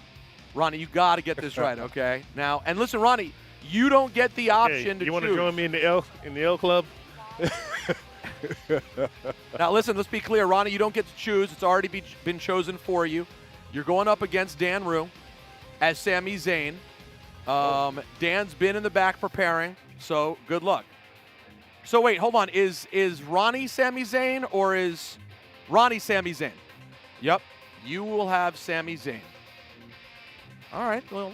Ronnie, you got to get this right, okay? Now, and listen, Ronnie, you don't get the option to You want choose. to join me in the L club? Now, listen, let's be clear. Ronnie, you don't get to choose. It's already been chosen for you. You're going up against Dan Rue as Sami Zayn. Dan's been in the back preparing, so good luck. So, wait, hold on. Is Ronnie Sami Zayn or is Ronnie Sami Zayn? Yep. You will have Sami Zayn. All right. Well,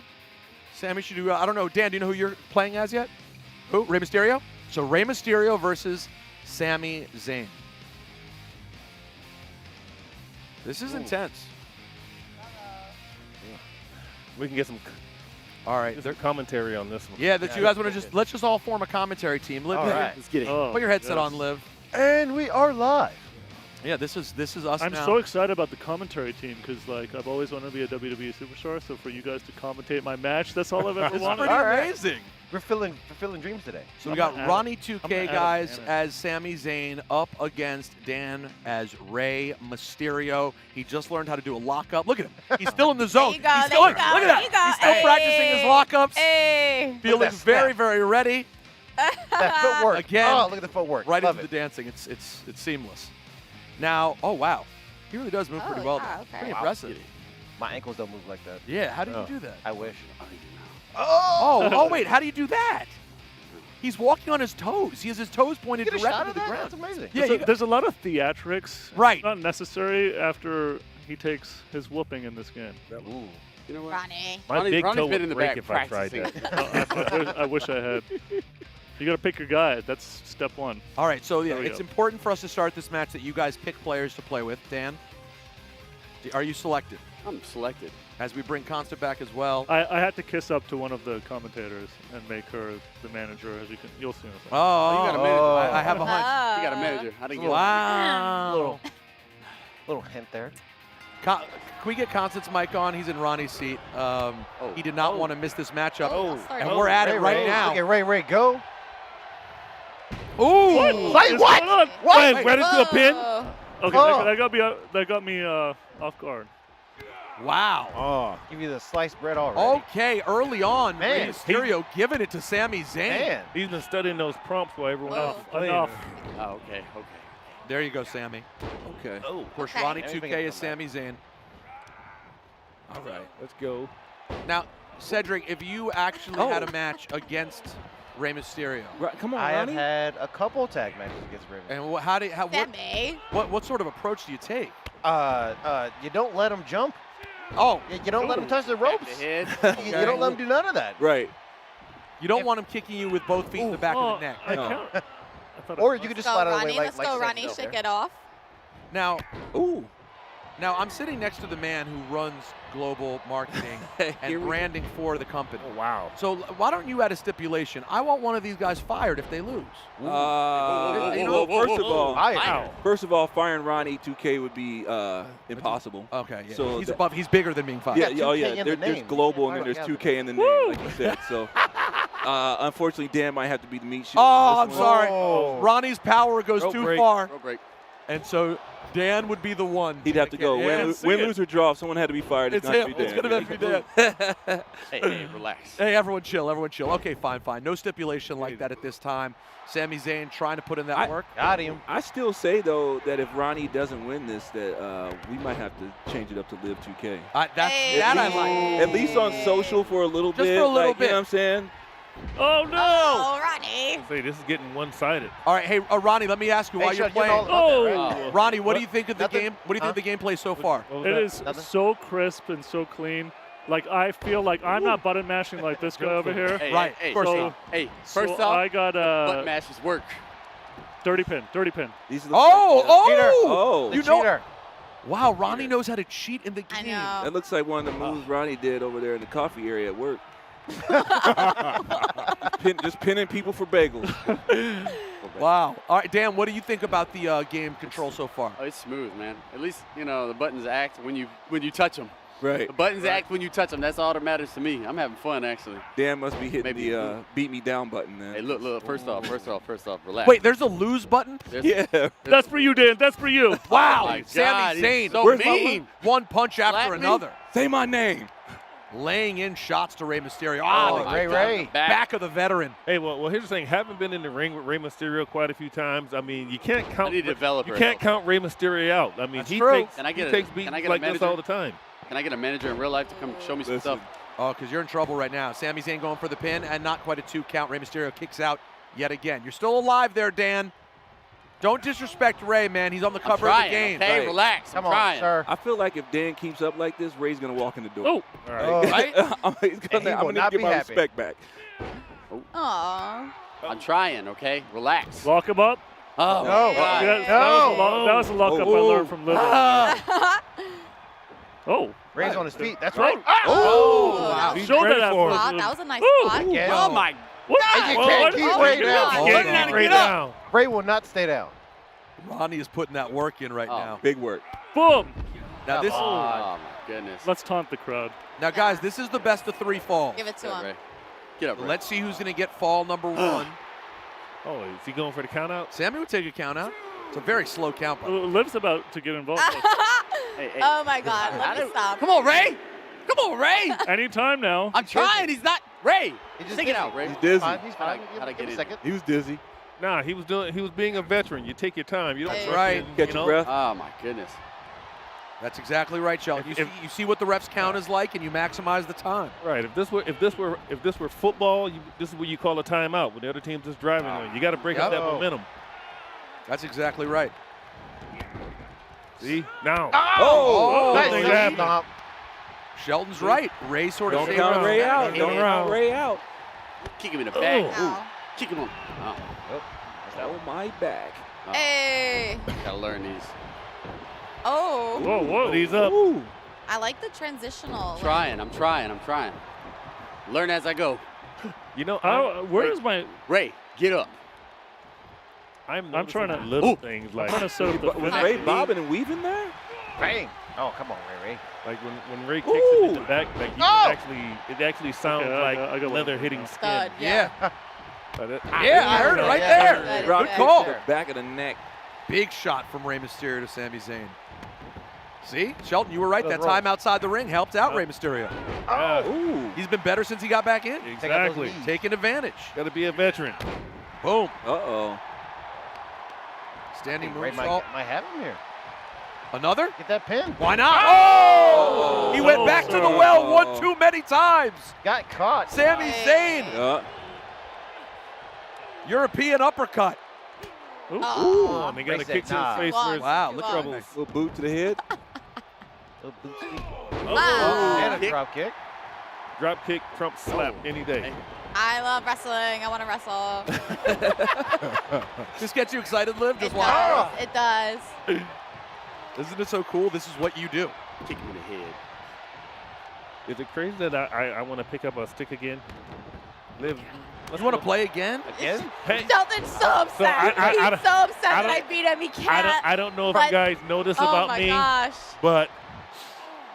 Sami should do, I don't know. Dan, do you know who you're playing as yet? Who? Rey Mysterio? So, Rey Mysterio versus Sami Zayn. This is intense. We can get some. All right, there's commentary on this one. Yeah, that you guys want to let's just all form a commentary team. Liv, All right. Let's get it. put your headset on, Liv. And we are live. Yeah, this is us I'm now. so excited about the commentary team because, like, I've always wanted to be a WWE superstar. So for you guys to commentate my match, that's all I've ever It's wanted. pretty amazing. We're fulfilling dreams today. So we got Ronnie I'm 2K an guys addict. as Sami Zayn up against Dan as Rey Mysterio. He just learned how to do a lockup. Look at him. He's still in the zone. you go, He's there still you look go, at there that. you go. He's still practicing his lockups. Hey. Feeling that snap. very, very ready. That footwork. Again, Oh, look at the footwork. Right Love into it. the dancing. It's seamless. Now, oh wow, he really does move pretty well. yeah, though. okay. Pretty Wow. impressive. My ankles don't move like that. Yeah, how did you do that? I wish. Oh, wait, how do you do that? He's walking on his toes. He has his toes pointed You get a directly shot to of the that? ground. That's amazing. Yeah, There's a lot of theatrics. Right. Not necessary after he takes his whooping in this game. Ooh. You know what? Ronnie. My big toe Ronnie's been in would the break back if I tried practicing. that. I wish I had. You got to pick your guy. That's step one. All right, so yeah, There we it's go. important for us to start this match that you guys pick players to play with. Dan, are you selected? I'm selected. As we bring Consta back as well. I had to kiss up to one of the commentators and make her the manager. As you'll see. In a second. Oh, you got a manager. I have a hunch. You got a manager. I didn't get Wow. Little hint there. Can we get Constance's mic on? He's in Ronnie's seat. He did not want to miss this matchup. And we're at it right now. Look at Ray, go. Ooh! Wait, What's what? going on? What? Wait, right into a pin? Okay, Oh. that got me off guard. Wow. Oh. Give you the sliced bread already. Okay, early on, Rey Man, Mysterio giving it to Sami Zayn. Man. He's been studying those prompts while everyone else is playing. Enough. Oh, okay. There you go, Sami. Okay. Oh. Of course, Okay. Ronnie Anything 2K can is come back. Sami Zayn. All right, let's go. Now, Cedric, if you actually had a match against Rey Mysterio. Come on, I have Ronnie. had a couple tag matches against Rey Mysterio. And what sort of approach do you take? You don't let him jump. Oh. You don't let him touch the ropes. You don't let him do none of that. Right. You don't want him kicking you with both feet in the back of the neck. Or you could just slide out of the way like Let's go, Ronnie. Shake it off. Now, Now, I'm sitting next to the man who runs global marketing and branding for the company. Oh, wow. So why don't you add a stipulation? I want one of these guys fired if they lose. Well, first of all, firing Ronnie 2K would be impossible. Okay, yeah. So he's bigger than being fired. Yeah, there's global and then there's 2K in the name, like you said. So unfortunately, Dan might have to be the meat shooter. Oh, I'm sorry. Ronnie's power goes too far. Rope break. And so Dan would be the one. He'd have to go. Win, lose, or draw. If someone had to be fired, it's him. going to be Dan. It's going to be Dan. Hey, relax. Hey, everyone chill. Okay, fine. No stipulation like that at this time. Sami Zayn trying to put in that work. Got him. I still say, though, that if Ronnie doesn't win this, that we might have to change it up to Live 2K. I like. At least on social for a little bit. Just for a little bit. bit. You know what I'm saying? Oh, no. Oh, Ronnie. Say, this is getting one-sided. All right, hey, Ronnie, let me ask you while you're playing. Ronnie, what do you think of the game? What do you think of the gameplay so far? It is so crisp and so clean. Like, I feel like I'm not button mashing like this guy over here. Right, of course not. First so off, I got button mashes work. Dirty pin. These are the you know. Wow, Ronnie knows how to cheat in the game. I know. That looks like one of the moves Ronnie did over there in the coffee area at work. Just pinning people for bagels. Wow. All right, Dan, what do you think about the game control so far? Oh, it's smooth, man. At least, the buttons act when you touch them. Right. The buttons act when you touch them. That's all that matters to me. I'm having fun, actually. Dan must be hitting the beat me down button then. Hey, look. First off, relax. Wait, there's a lose button? That's for you, Dan. That's for you. Wow. Oh my Sami God, Zayn. so mean. One punch after Slap me? another. Say my name. Laying in shots to Rey Mysterio. Ray. Back of the veteran. Hey, well, here's the thing. Having been in the ring with Rey Mysterio quite a few times, I mean, you can't count. I need a developer. You can't count Rey Mysterio out. I mean, he takes beats like this all the time. Can I get a manager in real life to come show me some stuff? Oh, because you're in trouble right now. Sami Zayn going for the pin, and not quite a 2 count. Rey Mysterio kicks out yet again. You're still alive there, Dan. Don't disrespect Rey, man. He's on the cover of the game. Okay, relax. Come on, sir. I feel like if Dan keeps up like this, Ray's going to walk in the door. Oh. All right. Right? I'm going to get my respect back. Aw. I'm trying, okay? Relax. Lock him up. Oh, No. God. That was a lock up I learned from Living. Oh. Ray's on his feet. That's right. Wow. Show that out for us. Wow, that was a nice spot. Oh, my. What? You can't keep Ray down. Get Ray down. Ray will not stay down. Ronnie is putting that work in right now. Big work. Boom. Now this. Oh, my goodness. Let's taunt the crowd. Now, guys, this is the best of 3 falls. Give it to him. Ray. Get up, Ray. Let's see who's going to get fall number 1. Oh, is he going for the count out? Sammy would take a count out. It's a very slow count. Liv's about to get involved. Hey. Oh, my God. Let me stop. Come on, Ray. Come on, Ray. Anytime now. I'm trying. He's not. Ray. Take it out, Ray. He's dizzy. He's fine. How'd I get Give him a in? second. He was dizzy. Nah, he was being a veteran. You take your time. You don't That's rush right. in, Catch you your know? breath. Oh, my goodness. That's exactly right, Shelton. You see what the ref's count is like, and you maximize the time. Right. If this were football, this is what you call a timeout. When the other team's just driving on you, you got to break up that momentum. That's exactly right. See now. Oh, Nice thing little happened. stomp. Shelton's right. Ray sort of Don't saved count him. Ray out. Don't Don't count Ray out. Kick him in the back. Ow. Kick him on. Oh, my back. Hey. Gotta learn these. Oh. Whoa. He's up. Ooh. I like the transitional. I'm trying. Learn as I go. You know, Where's my? Ray, get up. I'm trying to little things like. I'm trying to set up the Was Ray bobbing and weaving there? Bang. Oh, come on, Ray. Like when Ray kicks it in the back, like you can it actually sounds like I got leather one. hitting skin. Stud, Yeah. yeah. I heard it right Yeah, there. that is Good good. call. The back of the neck. Big shot from Rey Mysterio to Sami Zayn. See? Shelton, you were right. That Good time outside the ring helped out Rey Mysterio. Ooh. He's been better since he got back in. Exactly. Taking advantage. Got to be a veteran. Boom. Uh-oh. Standing Ray moonsault. might have him here. Another? Get that pin. Why not? Oh! He went back to the well one too many times. Got caught. Sami Zayn. European uppercut. Ooh, Oh. and they got a kick to Nah. the face Come for his Wow, look at troubles. Little boot to the head. Little boot Wow. and a drop kick. Drop kick, Trump slap any day. I love wrestling. I want to wrestle. This gets you excited, Liv? It Just does. It does. Isn't it so cool? This is what you do. Kick him in the head. Is it crazy that I want to pick up a stick again? Liv, You want to play again? Again? Hey, Shelton's so upset. I He's don't- so upset that don't- I beat him. He can't. I don't know if but- you guys know this oh about my me, gosh. but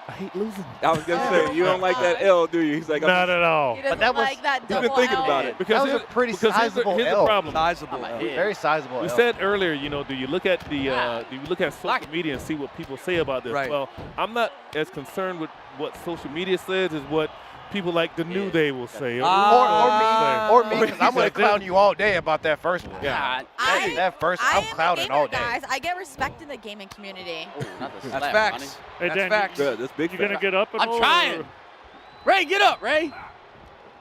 I hate losing. I was gonna say you don't like that L, do you? He's like, Not at all. He doesn't that was- like that You've double been thinking L. about it. Because That was a pretty because sizable here's the L. problem. Sizable. L. Very sizable. We L. said earlier, you know, do you look at the do you look at social media and see what people say about this? Right. Well, I'm not as concerned with what social media says as what people like the New Day will say. Or me, because I'm going to Like clown you all day about that first one. Yeah. That first, I I'm am a clowning gamer, all day. guys. I get respect in the gaming community. That's facts. Hey, That's Dan, facts. Good, that's big. You gonna get up? And I'm roll, trying. or- Ray, get up, Ray.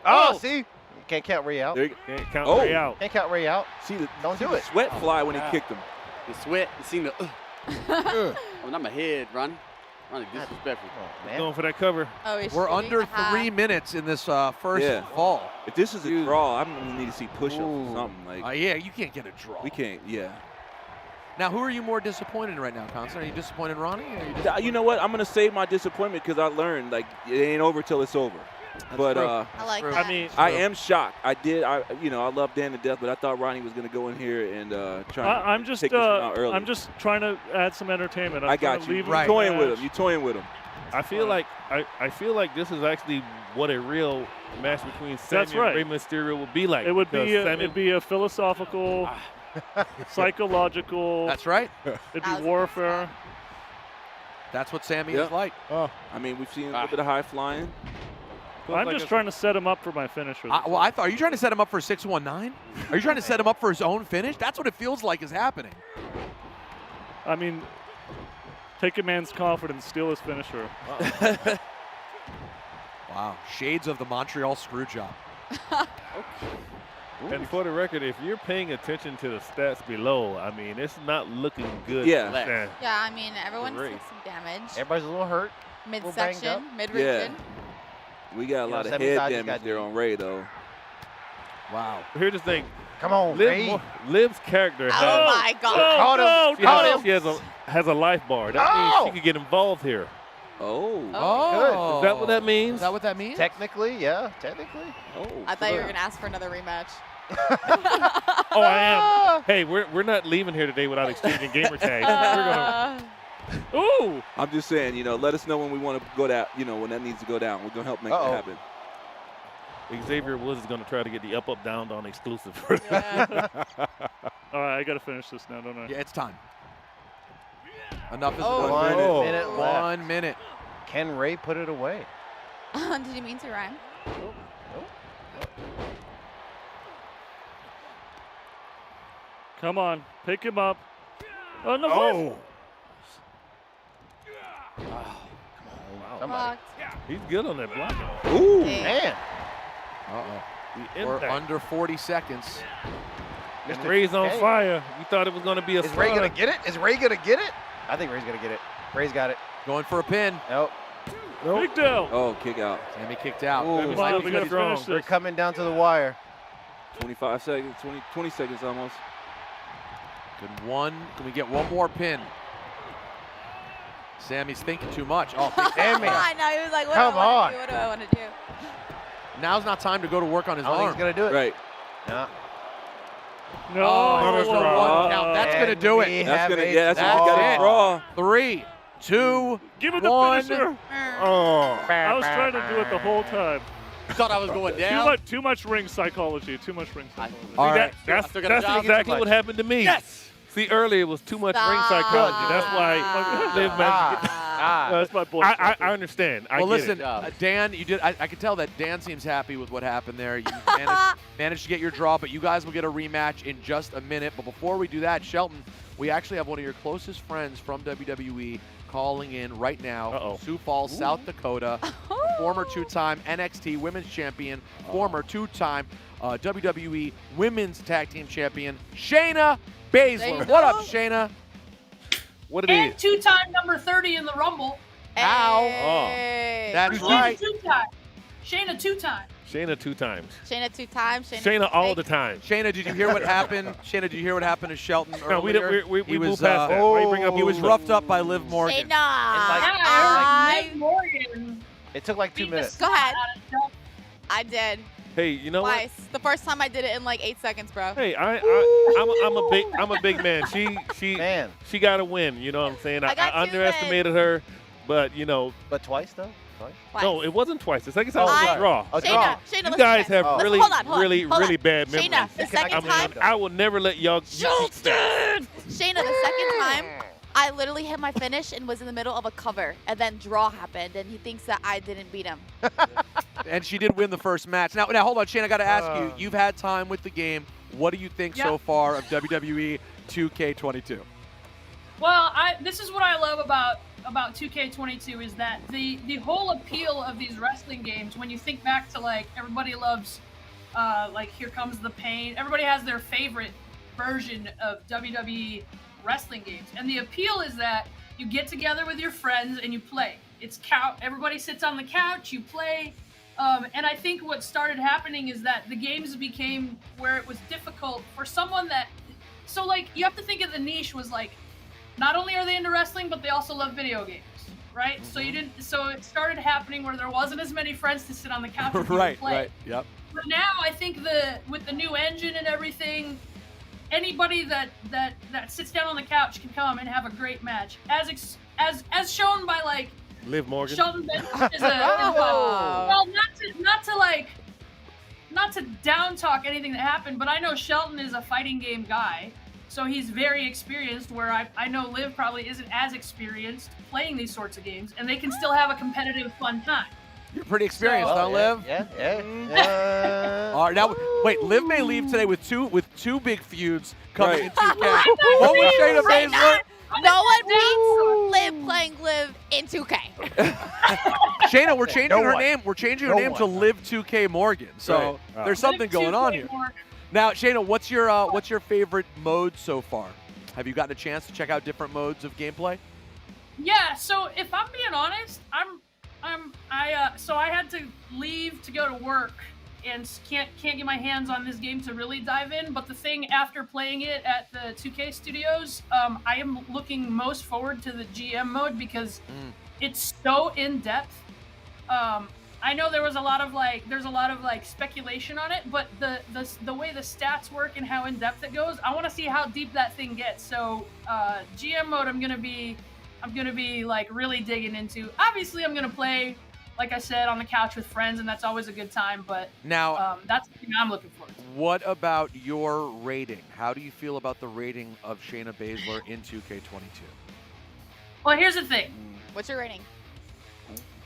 Oh, see? Can't count Ray out. There you Can't count Oh. Ray out. Can't count Ray out. See the Don't do the it. sweat fly when he kicked him. The sweat. You seen the. Oh, not my head, Ronnie. Ronnie, disrespectful. Oh, man. Going for that cover. Oh, he's We're shooting under the hat. 3 minutes in this first Yeah. fall. If this is a draw, I'm gonna need to see push-ups or something. Like Yeah, you can't get a draw. we can't. Yeah. Now, who are you more disappointed in right now, Constant? Are you disappointed in Ronnie? Or are you You know what? I'm gonna save my disappointment because I learned like it ain't over till it's over. But true. I like that. I mean, I am shocked. I love Dan to death, but I thought Ronnie was gonna go in here and try. I'm just take this one out early. I'm just trying to add some entertainment. I got you. Leave You're toying with him. You toying with him. I feel like I feel like this is actually what a real match between Sami That's right. Ah. and Rey Mysterio would be like. It would because be Sami- it'd be a philosophical psychological. That's right. It'd be warfare. That's what Sami Yeah. is like. Oh, I mean, we've seen a little bit of high flying. I'm just trying to set him up for my finisher. Well, I thought, are you trying to set him up for 619? Are you trying to set him up for his own finish? That's what it feels like is happening. I mean, take a man's confidence, steal his finisher. Wow, shades of the Montreal screw job. And for the record, if you're paying attention to the stats below, I mean, it's not looking good. Yeah, I mean, everyone Great. took some damage. Everybody's a little hurt. Midsection, Yeah. mid-region. We got a lot of head damage there on Ray, though. Wow. Here's the thing. Come on, Liv's character has. Oh my God. Caught him. She Caught has, him. she has a life bar. That means she could get involved here. Oh. Oh. Is that what that means? Is that what that means? Technically, yeah. Technically. Oh. I thought you were going to ask for another rematch. Oh, I am. Hey, we're not leaving here today without exchanging gamer tags. We're gonna. Ooh. I'm just saying, let us know when we want to go down, when that needs to go down. We're going to help make it happen. Xavier Woods is going to try to get the up, down exclusive. Yeah. All right, I got to finish this now, don't I? Yeah, it's time. Enough is Oh. 1 minute. 1 minute left. 1 minute. Can Ray put it away? Did you mean to rhyme? Come on, pick him up. Oh, no. Oh. Blocked. He's good on that block. Ooh. Man. Uh-oh. The We're impact. under 40 seconds. And Mr. Ray's on Hey. fire. You thought it was going to be a Is Ray slaughter. going to get it? Is Ray going to get it? I think Ray's going to get it. Ray's got it. Going for a pin. Nope. Big deal. Oh, kick out. Sammy kicked out. Ooh, Come on, we got to finish We're this. coming down to the wire. 25 seconds, 20 seconds almost. Good one. Can we get one more pin? Sammy's thinking too much. Oh, Sammy. I know. He was like, what Come do I want on. to do? What do I want to do? now's not time to go to work on his I don't think arm. he's going to do it. Right. No. No. Oh, there's a one count. That's going to do And we it. That's have gonna, a yeah, that's That's what you got it. to draw. 3, 2, Give it the 1. finisher. Oh. I was trying to do it the whole time. You thought I was going down? Too much ring psychology. Too much ring psychology. All See, right. That's still got a job. exactly what happened to me. Yes. See, earlier it was too much ring psychology. That's why Liv managed to get. That's my boy. I understand. I Well, get listen, it. Dan, you did. I could tell that Dan seems happy with what happened there. You managed to get your draw, but you guys will get a rematch in just a minute. But before we do that, Shelton, We actually have one of your closest friends from WWE calling in right now. Sioux Falls, South Dakota. Former two-time NXT Women's Champion. Former two-time WWE Women's Tag Team Champion, Shayna Basler. What up, Shayna? What it And is? two-time number 30 in the Rumble. Ow. That's Shayna right. Two-time. Shayna two-time. Shayna 2 times. Shayna 2 times. Shayna all the time. Shayna, did you hear what happened? Shayna, did you hear what happened to Shelton No, we earlier? didn't- we he was, moved past that. Why you bring up he was Liv? roughed up by Liv Morgan. Liv Morgan. It took like 2 minutes. Go ahead. I did. Hey, you know what? Twice. The first time I did it in like 8 seconds, bro. Hey, I'm a big man. She got to win. You know what I'm saying? I got I two underestimated her, but you know. But twice though. Twice? No, it wasn't twice. The second time Oh, was sorry. a draw. A draw. Shayna, You listen guys to have this. really, Hold on. really bad memories. Shayna, the second time. I will never let y'all. Shelton! Shayna, the second time, I literally hit my finish and was in the middle of a cover, and then draw happened, and he thinks that I didn't beat him. And she did win the first match. Now hold on, Shane, I got to ask you. You've had time with the game. What do you think so far of WWE 2K22? Well, this is what I love about 2K22 is that the whole appeal of these wrestling games, when you think back to like everybody loves like Here Comes the Pain, everybody has their favorite version of WWE wrestling games. And the appeal is that you get together with your friends and you play. Everybody sits on the couch, you play. And I think what started happening is that the games became where it was difficult for someone so like you have to think of the niche was like, not only are they into wrestling, but they also love video games, right? Mm-hmm. So it started happening where there wasn't as many friends to sit on the couch with you Right, and play. right, yep. But now I think with the new engine and everything, anybody that sits down on the couch can come and have a great match, as shown by like Liv Morgan. Shelton Benjamin is well, not to down talk anything that happened, but I know Shelton is a fighting game guy. So he's very experienced, where I know Liv probably isn't as experienced playing these sorts of games, and they can still have a competitive, fun time. You're pretty experienced, huh, Liv? Yeah. All right, now wait. Liv may leave today with two big feuds coming Right. in 2K. What was Shayna Basler? No one beats Liv playing Liv in 2K. Shayna, we're changing No her one. name. We're changing her No name to one. Liv 2K Morgan. So Right. there's something going on here. Now, Shayna, what's your favorite mode so far? Have you gotten a chance to check out different modes of gameplay? Yeah. So if I'm being honest, I had to leave to go to work and can't get my hands on this game to really dive in. But the thing after playing it at the 2K studios, I am looking most forward to the GM mode because it's so in depth. I know there's a lot of speculation on it, but the way the stats work and how in depth it goes, I want to see how deep that thing gets. So GM mode, I'm gonna be like really digging into. Obviously, I'm gonna play, like I said, on the couch with friends, and that's always a good time. But Now, that's the thing I'm looking for. what about your rating? How do you feel about the rating of Shayna Basler in 2K22? Well, here's the thing. What's your rating?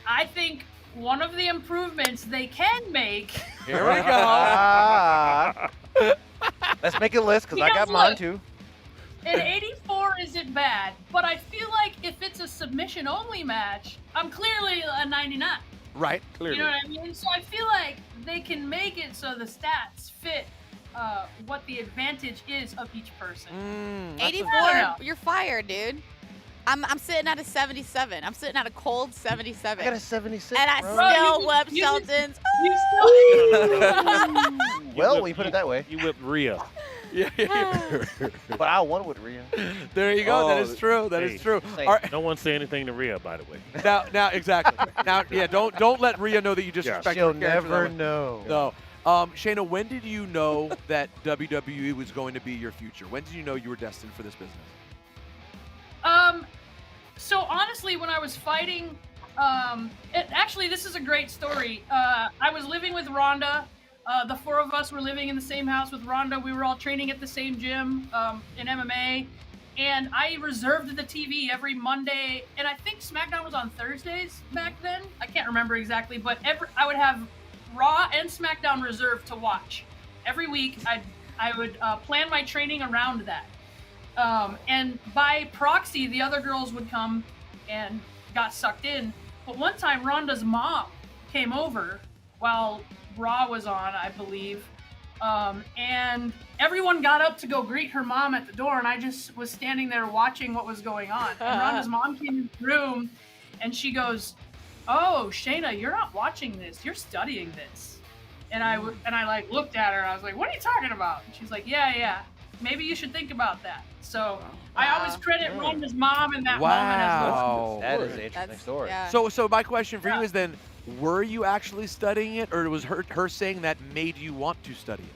I think one of the improvements they can make. Here we go. Let's make a list because I got mine too. An 84 isn't bad, but I feel like if it's a submission-only match, I'm clearly a 99. Right, You know what I mean? So I feel like they can make it so the stats fit what the advantage is of each person. 84, you're fired, dude. I'm sitting at a 77. I'm sitting at a cold 77. I got a 76. And I bro. still whip Shelton's. Well, when you put it that way. You whipped Rhea. But I won with Rhea. There you go. That is true. That is true. Hey, All right. No one say anything to Rhea, by the way. Now, exactly. Now, yeah, don't let Rhea know that you disrespect She'll her character never that way. know. No. Shayna, when did you know that WWE was going to be your future? When did you know you were destined for this business? So honestly, when I was fighting, actually, this is a great story. I was living with Rhonda. The four of us were living in the same house with Rhonda. We were all training at the same gym in MMA. And I reserved the TV every Monday. And I think SmackDown was on Thursdays back then. I can't remember exactly. But I would have Raw and SmackDown reserved to watch. Every week, I would plan my training around that. And by proxy, the other girls would come and got sucked in. But one time, Rhonda's mom came over while Raw was on, I believe. And everyone got up to go greet her mom at the door, and I just was standing there watching what was going on. And Rhonda's mom came in the room, and she goes, "Oh, Shayna, you're not watching this. You're studying this." And I like looked at her, and I was like, "What are you talking about?" And she's like, "Yeah. Maybe you should think about that." So I always credit Rhonda's mom in that moment as well. That is an interesting story. Yeah. So my question for you is then, were you actually studying it, or was her saying that made you want to study it?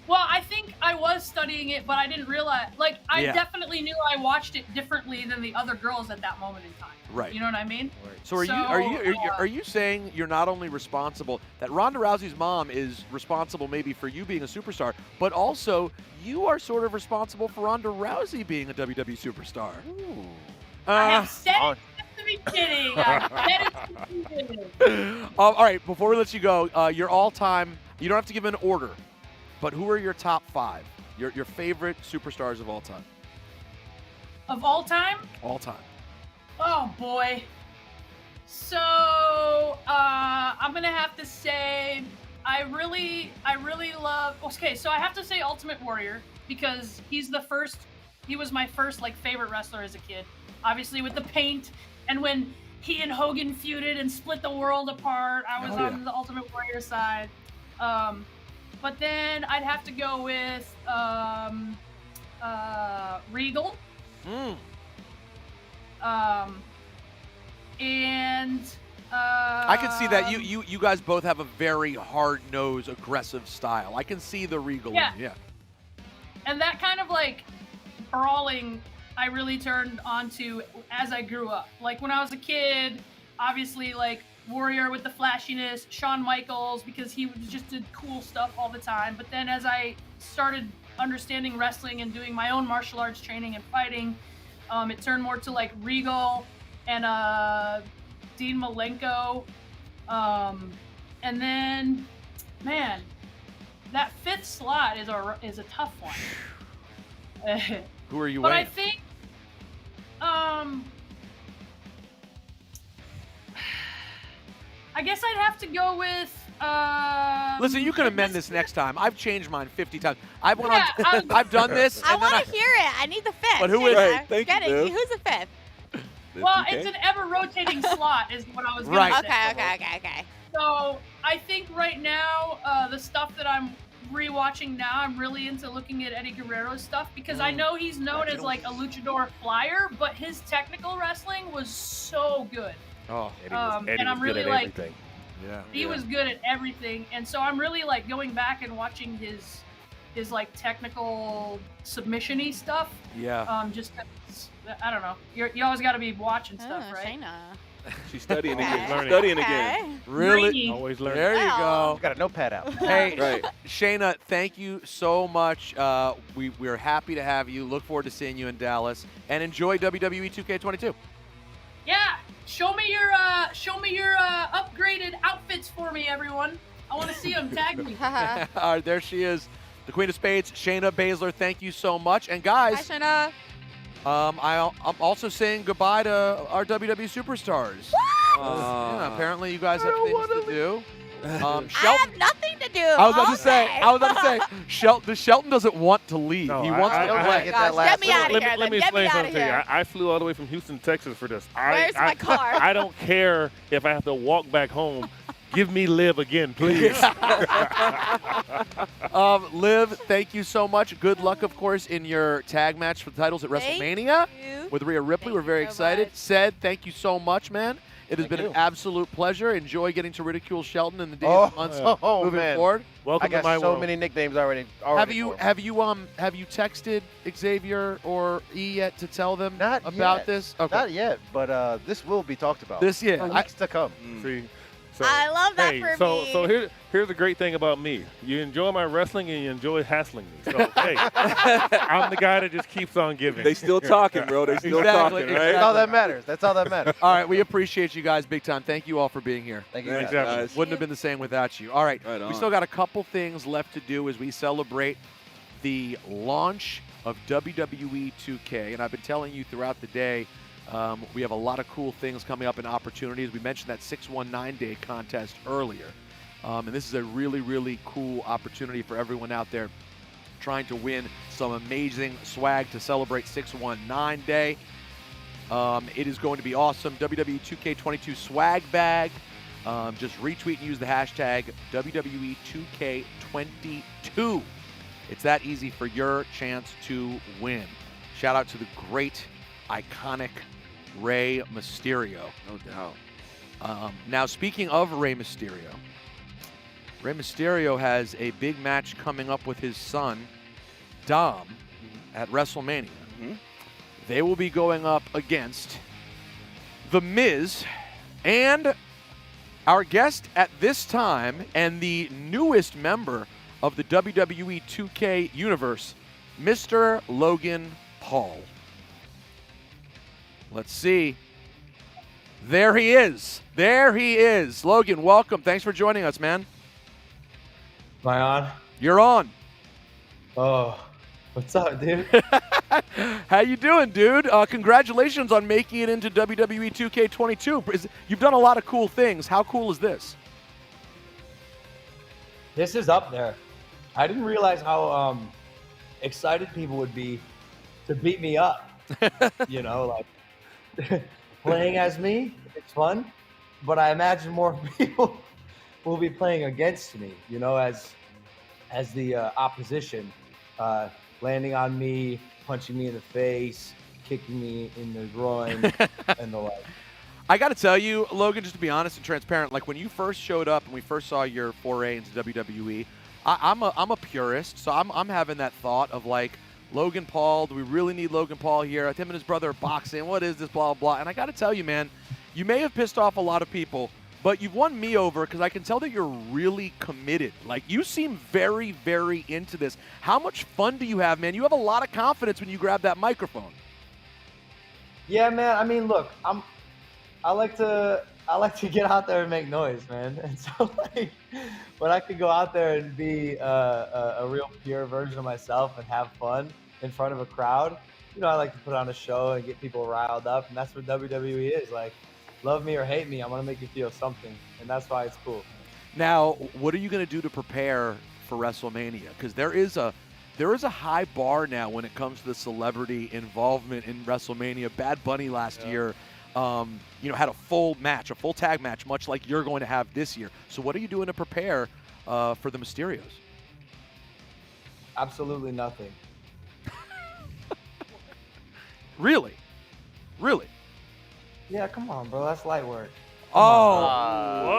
Well, I think I was studying it, but I didn't realize. Like, I definitely knew I watched it differently than the other girls at that moment in time. Right. You know what I mean? So are you saying you're not only responsible, that Ronda Rousey's mom is responsible maybe for you being a superstar, but also you are sort of responsible for Ronda Rousey being a WWE superstar? Ooh. I have said it to be kidding. I said it to be kidding. All right, before we let you go, your all-time, you don't have to give an order, but who are your top 5? Your favorite superstars of all time? Of all time? All time. Oh boy. So I'm gonna have to say I really love. Okay, so I have to say Ultimate Warrior because he was my first like favorite wrestler as a kid. Obviously with the paint, and when he and Hogan feuded and split the world apart, I was on the Ultimate Warrior side. But then I'd have to go with Regal. And I can see that you guys both have a very hard-nosed, aggressive style. I can see the Regal. Yeah. And that kind of like brawling, I really turned onto as I grew up. Like when I was a kid, obviously like Warrior with the flashiness, Shawn Michaels because he just did cool stuff all the time. But then as I started understanding wrestling and doing my own martial arts training and fighting, it turned more to like Regal and Dean Malenko. And then, man, that 5th slot is a tough one. Who are you But weighing? I think, I guess I'd have to go with. Listen, you can amend this next time. I've changed mine 50 times. I've done this. I and then want to hear it. I need the 5th. But who is Shayna. it? Thank Get you, it. Liv. Who's the 5th? Well, it's an ever-rotating slot, is what I was going to say. Okay. So I think right now, the stuff that I'm rewatching now, I'm really into looking at Eddie Guerrero's stuff because I know he's known as like a luchador flyer, but his technical wrestling was so good. Oh, and I'm really like, everything. Yeah. He was good at everything, and so I'm really like going back and watching his like technical submission-y stuff. Yeah. Just 'cause, I don't know. You always got to be watching stuff, right? She's studying again. Okay. Studying again. Really? Always learning. There you go. Got a notepad out. Hey, Right. Shayna, thank you so much. We're happy to have you. Look forward to seeing you in Dallas, and enjoy WWE 2K22. Yeah. Show me your upgraded outfits for me, everyone. I want to see them. Tag me. All right, there she is, the Queen of Spades, Shayna Basler. Thank you so much, and guys. Hi, Shayna. I'm also saying goodbye to our WWE superstars. Yeah, apparently you guys have things to do. I Shelton, have nothing to do. I was about to say, Shelton doesn't want to leave. No, he wants to play. Get me out of here. Let me Get explain me out something of to you. here. I flew all the way from Houston, Texas for this. Where's my car? I don't care if I have to walk back home. Give me Liv again, please. Liv, thank you so much. Good luck, of course, in your tag match for the titles at WrestleMania with Rhea Ripley. We're very excited. Said, thank you so much, man. It has been an absolute pleasure. Enjoy getting to ridicule Shelton in the days and months moving forward. I got so many nicknames already. Have you texted Xavier or E yet to tell them about this? Okay. Not yet, but this will be talked about. This year, for weeks to come. See, so, I love that for me. So here's the great thing about me. You enjoy my wrestling and you enjoy hassling me. So hey, I'm the guy that just keeps on giving. They still talking, bro. They still talking, right? That's all that matters. That's all that matters. All right, we appreciate you guys big time. Thank you all for being here. Thank you, guys. Wouldn't have been the same without you. All right, Right on. we still got a couple things left to do as we celebrate the launch of WWE 2K, and I've been telling you throughout the day, we have a lot of cool things coming up and opportunities. We mentioned that 619-day contest earlier, and this is a really, really cool opportunity for everyone out there trying to win some amazing swag to celebrate 619 Day. It is going to be awesome. WWE 2K22 swag bag. Just retweet and use the hashtag WWE 2K22. It's that easy for your chance to win. Shout out to the great, iconic Rey Mysterio. No doubt. Now, speaking of Rey Mysterio has a big match coming up with his son, Dom, at WrestleMania. They will be going up against The Miz and our guest at this time and the newest member of the WWE 2K universe, Mr. Logan Paul. Let's see. There he is. There he is. Logan, welcome. Thanks for joining us, man. Am I on? You're on. Oh, what's up, dude? How you doing, dude? Congratulations on making it into WWE 2K22. You've done a lot of cool things. How cool is this? This is up there. I didn't realize how excited people would be to beat me up. You know, like playing as me, it's fun. But I imagine more people will be playing against me, you know, as the opposition, landing on me, punching me in the face, kicking me in the groin, and the like. I got to tell you, Logan, just to be honest and transparent, like when you first showed up and we first saw your foray into WWE, I'm a purist, so I'm having that thought of like, Logan Paul, do we really need Logan Paul here? Him and his brother are boxing. What is this, blah, blah, blah. And I got to tell you, man, you may have pissed off a lot of people, but you've won me over because I can tell that you're really committed. Like, you seem very, very into this. How much fun do you have, man? You have a lot of confidence when you grab that microphone. Yeah, man. I mean, look, I like to get out there and make noise, man. And so, like, when I could go out there and be a real pure version of myself and have fun in front of a crowd, you know, I like to put on a show and get people riled up, and that's what WWE is. Like, love me or hate me, I'm gonna make you feel something, and that's why it's cool. Now, what are you gonna do to prepare for WrestleMania? Because there is a high bar now when it comes to the celebrity involvement in WrestleMania. Bad Bunny last year, had a full match, a full tag match, much like you're going to have this year. So what are you doing to prepare for the Mysterios? Absolutely nothing. Really? Really? Yeah, come on, bro. That's light work. Oh.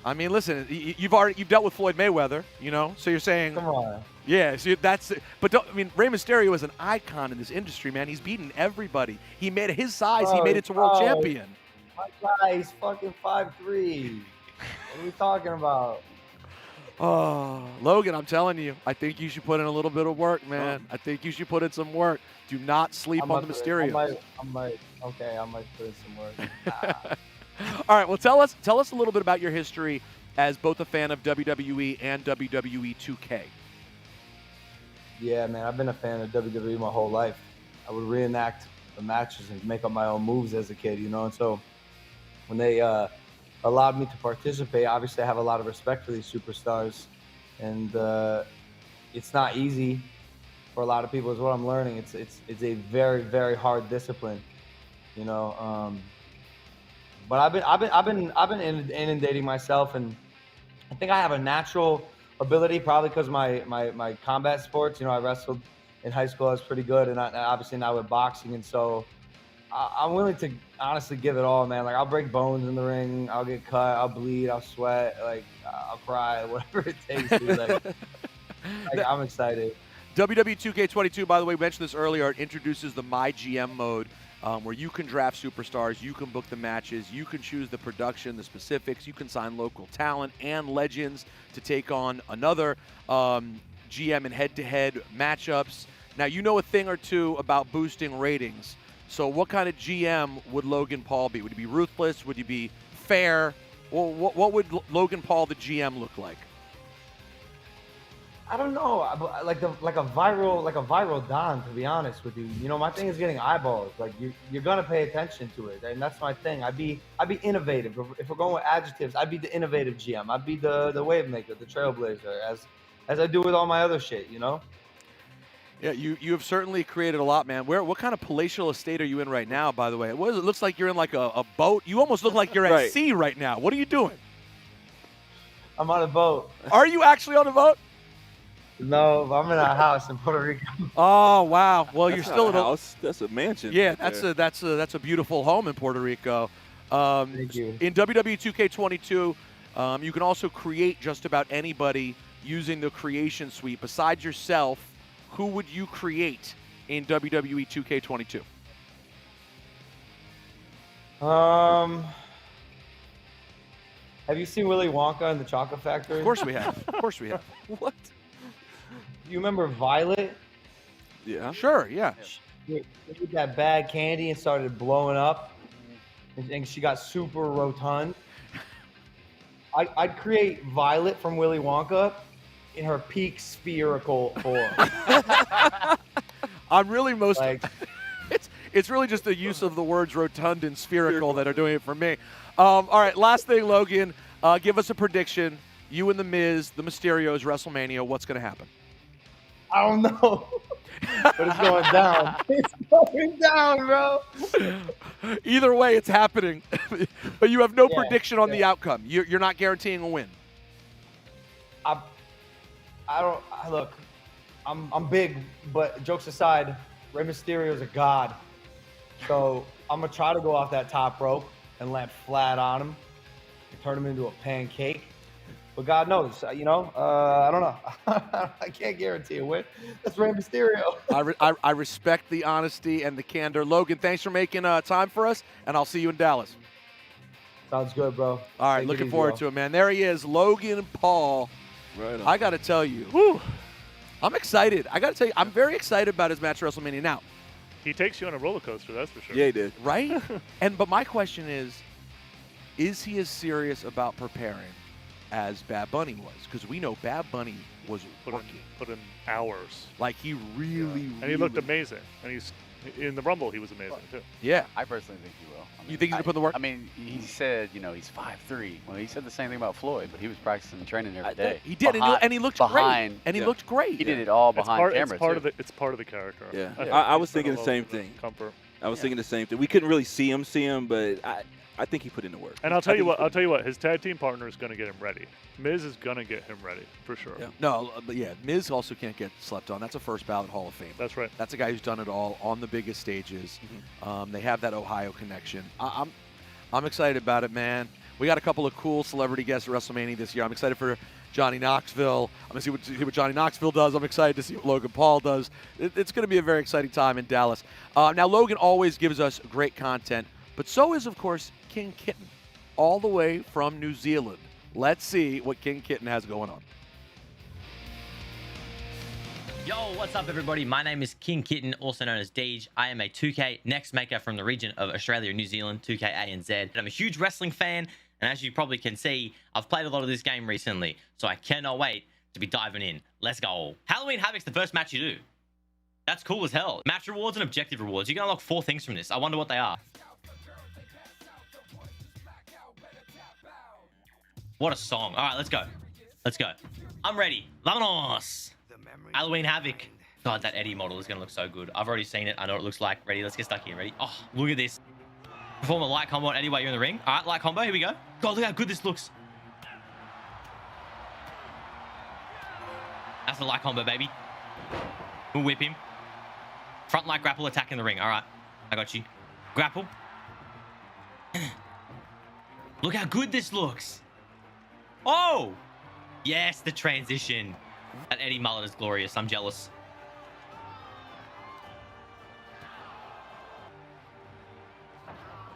I mean, listen, you've dealt with Floyd Mayweather, you know, so you're saying, come on. Yeah, so that's it. But Rey Mysterio is an icon in this industry, man. He's beaten everybody. He made his size. He made it to world champion. My guy, he's fucking 5'3". What are we talking about? Oh, Logan, I'm telling you, I think you should put in a little bit of work, man. I think you should put in some work. Do not sleep on the Mysterios. I might put in some work. All right, well, tell us a little bit about your history as both a fan of WWE and WWE 2K. Yeah, man, I've been a fan of WWE my whole life. I would reenact the matches and make up my own moves as a kid, you know. And so when they allowed me to participate, obviously I have a lot of respect for these superstars, and it's not easy for a lot of people is what I'm learning. It's a very, very hard discipline, you know. But I've been inundating myself, and I think I have a natural ability, probably because my combat sports. You know, I wrestled in high school. I was pretty good, and obviously now with boxing, and so I'm willing to honestly give it all, man. Like, I'll break bones in the ring, I'll get cut, I'll bleed, I'll sweat, like I'll cry, whatever it takes. Dude. Like I'm excited. WWE 2K22, by the way, we mentioned this earlier, it introduces the MyGM mode, where you can draft superstars, you can book the matches, you can choose the production, the specifics, you can sign local talent and legends to take on another GM in head-to-head matchups. Now, you know a thing or two about boosting ratings. So what kind of GM would Logan Paul be? Would he be ruthless? Would he be fair? Well, what would Logan Paul, the GM, look like? I don't know, like a viral Don, to be honest with you. You know, my thing is getting eyeballs. Like you're gonna pay attention to it, and that's my thing. I'd be innovative. If we're going with adjectives, I'd be the innovative GM. I'd be the wave maker, the trailblazer, as I do with all my other shit. You know. Yeah, you have certainly created a lot, man. What kind of palatial estate are you in right now, by the way? It looks like you're in like a boat. You almost look like you're at sea right now. What are you doing? I'm on a boat. Are you actually on a boat? No, I'm in a house in Puerto Rico. Oh wow! Well, you're That's still not in a house. That's a mansion. Yeah, right that's a beautiful home in Puerto Rico. Thank you. In WWE 2K22, you can also create just about anybody using the creation suite. Besides yourself, who would you create in WWE 2K22? Have you seen Willy Wonka and the Chocolate Factory? Of course we have. Of course we have. What? You remember Violet? Yeah. Sure, yeah. She ate that bad candy and started blowing up, and she got super rotund. I'd create Violet from Willy Wonka in her peak spherical form. I'm really most. It's really just the use of the words rotund and spherical that are doing it for me. All right, last thing, Logan. Give us a prediction. You and The Miz, the Mysterios, WrestleMania. What's going to happen? I don't know, but it's going down. It's going down, bro. Either way, it's happening. But you have no prediction on the outcome. You're not guaranteeing a win. Look, I'm big, but jokes aside, Rey Mysterio is a god. So I'm gonna try to go off that top rope and land flat on him and turn him into a pancake. But God knows, I don't know. I can't guarantee a win. That's Rey Mysterio. I respect the honesty and the candor. Logan, thanks for making time for us, and I'll see you in Dallas. Sounds good, bro. All right, looking forward to it, man. There he is, Logan Paul. Right on. I got to tell you, I'm excited. I got to tell you, I'm very excited about his match at WrestleMania. Now, he takes you on a roller coaster, that's for sure. Yeah, he did. Right? But my question is he as serious about preparing as Bad Bunny was? Because we know Bad Bunny was put in hours. Like he really, and he looked amazing. And he's in the Rumble, he was amazing too. Yeah, I personally think he will. You think he's gonna put in the work? I mean, he said, he's 5'3". Well, he said the same thing about Floyd, but he was practicing and training every day. He did, and he looked great. And he looked great. He did it all behind camera. It's part of the character. Yeah, I was thinking the same thing. Comfort. I was thinking the same thing. We couldn't really see him, but I think he put in the work. And I'll tell you what, his tag team partner is going to get him ready. Miz is going to get him ready, for sure. Yeah. No, but yeah, Miz also can't get slept on. That's a first ballot Hall of Fame. That's right. That's a guy who's done it all on the biggest stages. Mm-hmm. They have that Ohio connection. I'm excited about it, man. We got a couple of cool celebrity guests at WrestleMania this year. I'm excited for Johnny Knoxville. I'm going to see what Johnny Knoxville does. I'm excited to see what Logan Paul does. It's going to be a very exciting time in Dallas. Now, Logan always gives us great content, but so is, of course, King Kitten, all the way from New Zealand. Let's see what King Kitten has going on. Yo, what's up, everybody? My name is King Kitten, also known as Deej. I am a 2K next maker from the region of Australia, New Zealand, 2K ANZ. I'm a huge wrestling fan, and as you probably can see, I've played a lot of this game recently, so I cannot wait to be diving in. Let's go. Halloween Havoc's the first match you do. That's cool as hell. Match rewards and objective rewards. You can unlock 4 things from this. I wonder what they are. What a song. All right, let's go. Let's go. I'm ready. Vamonos. Halloween Havoc. God, that Eddie model is going to look so good. I've already seen it. I know what it looks like. Ready? Let's get stuck here. Ready? Oh, look at this. Perform a light combo on Eddie while you're in the ring. All right, light combo. Here we go. God, look how good this looks. That's the light combo, baby. We'll whip him. Front light grapple attack in the ring. All right. I got you. Grapple. Look how good this looks. Oh! Yes, the transition. That Eddie mullet is glorious. I'm jealous.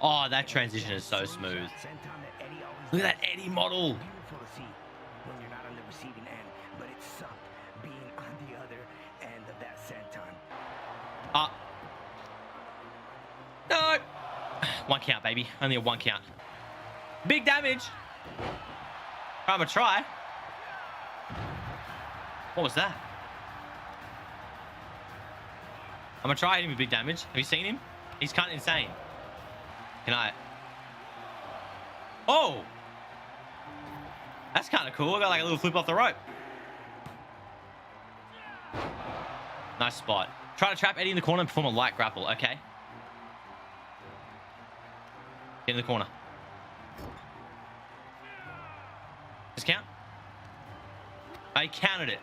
Oh, that transition is so smooth. Look at that Eddie model. No! 1 count, baby. Only a 1 count. Big damage. I'm gonna try. What was that? I'm gonna try hitting with big damage. Have you seen him? He's kind of insane. Can I? Oh! That's kind of cool. I got like a little flip off the rope. Nice spot. Try to trap Eddie in the corner and perform a light grapple. Okay. Get in the corner. Just count. I counted it.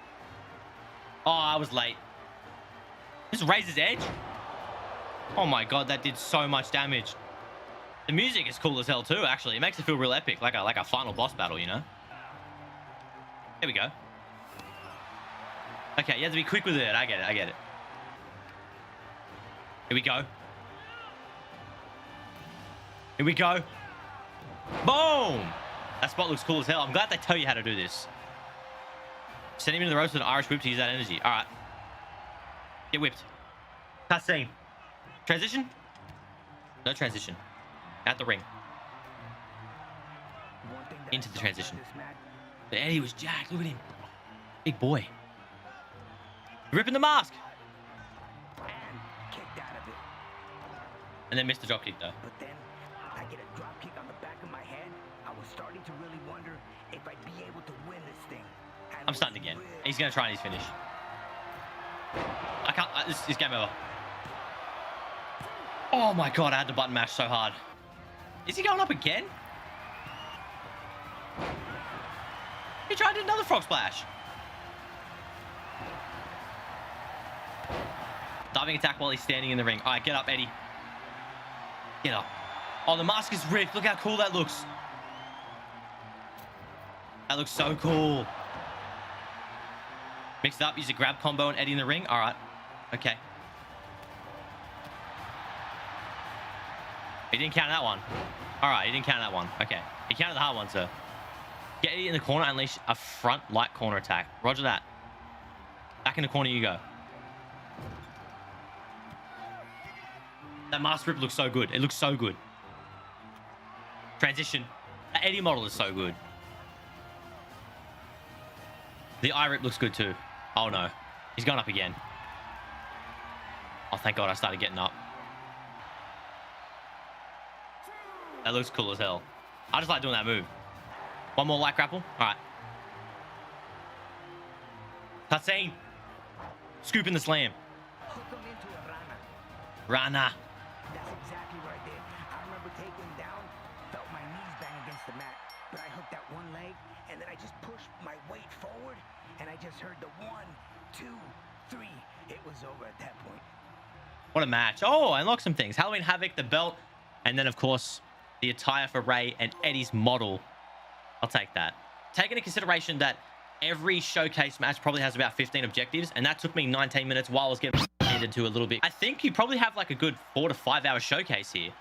Oh, I was late. Just raise his edge. Oh my god, that did so much damage. The music is cool as hell too, actually. It makes it feel real epic, like a final boss battle, you know? There we go. Okay, you have to be quick with it. I get it. Here we go. Here we go. Boom! That spot looks cool as hell. I'm glad they tell you how to do this. Send him into the ropes with an Irish whip to use that energy. All right. Get whipped. Cutscene. Transition? No transition. At the ring. Into the transition. But Eddie was jacked. Look at him. Big boy. Ripping the mask. And then missed the drop kick though. But then I get a drop kick on the back of my head. I was starting to really wonder if I'd be able to win this thing. I'm starting again. He's going to try and he's finish. I can't. This is game over. Oh my god, I had the button mash so hard. Is he going up again? He tried to do another frog splash. Diving attack while he's standing in the ring. All right, get up, Eddie. Get up. Oh, the mask is rigged. Look how cool that looks. That looks so cool. Mix it up. Use a grab combo and Eddie in the ring. All right. Okay. He didn't count that one. All right, he didn't count that one. Okay. He counted the hard one, sir. Get Eddie in the corner and unleash a front light corner attack. Roger that. Back in the corner you go. That mask rip looks so good. It looks so good. Transition. The Eddie model is so good. The eye rip looks good too. Oh no. He's going up again. Oh, thank God I started getting up. That looks cool as hell. I just like doing that move. One more light grapple. All right. Cutscene. Scoop in the slam. Rana. That's exactly what I did. I remember taking him down, felt my knees bang against the mat, but I hooked that one leg, and then I just pushed my weight forward, and I just heard the 1, 2, 3. It was over at that point. What a match. Oh, I unlocked some things. Halloween Havoc, the belt, and then, of course, the attire for Ray and Eddie's model. I'll take that. Take into consideration that every showcase match probably has about 15 objectives, and that took me 19 minutes while I was getting into a little bit. I think you probably have like a good 4 to 5 hour showcase here.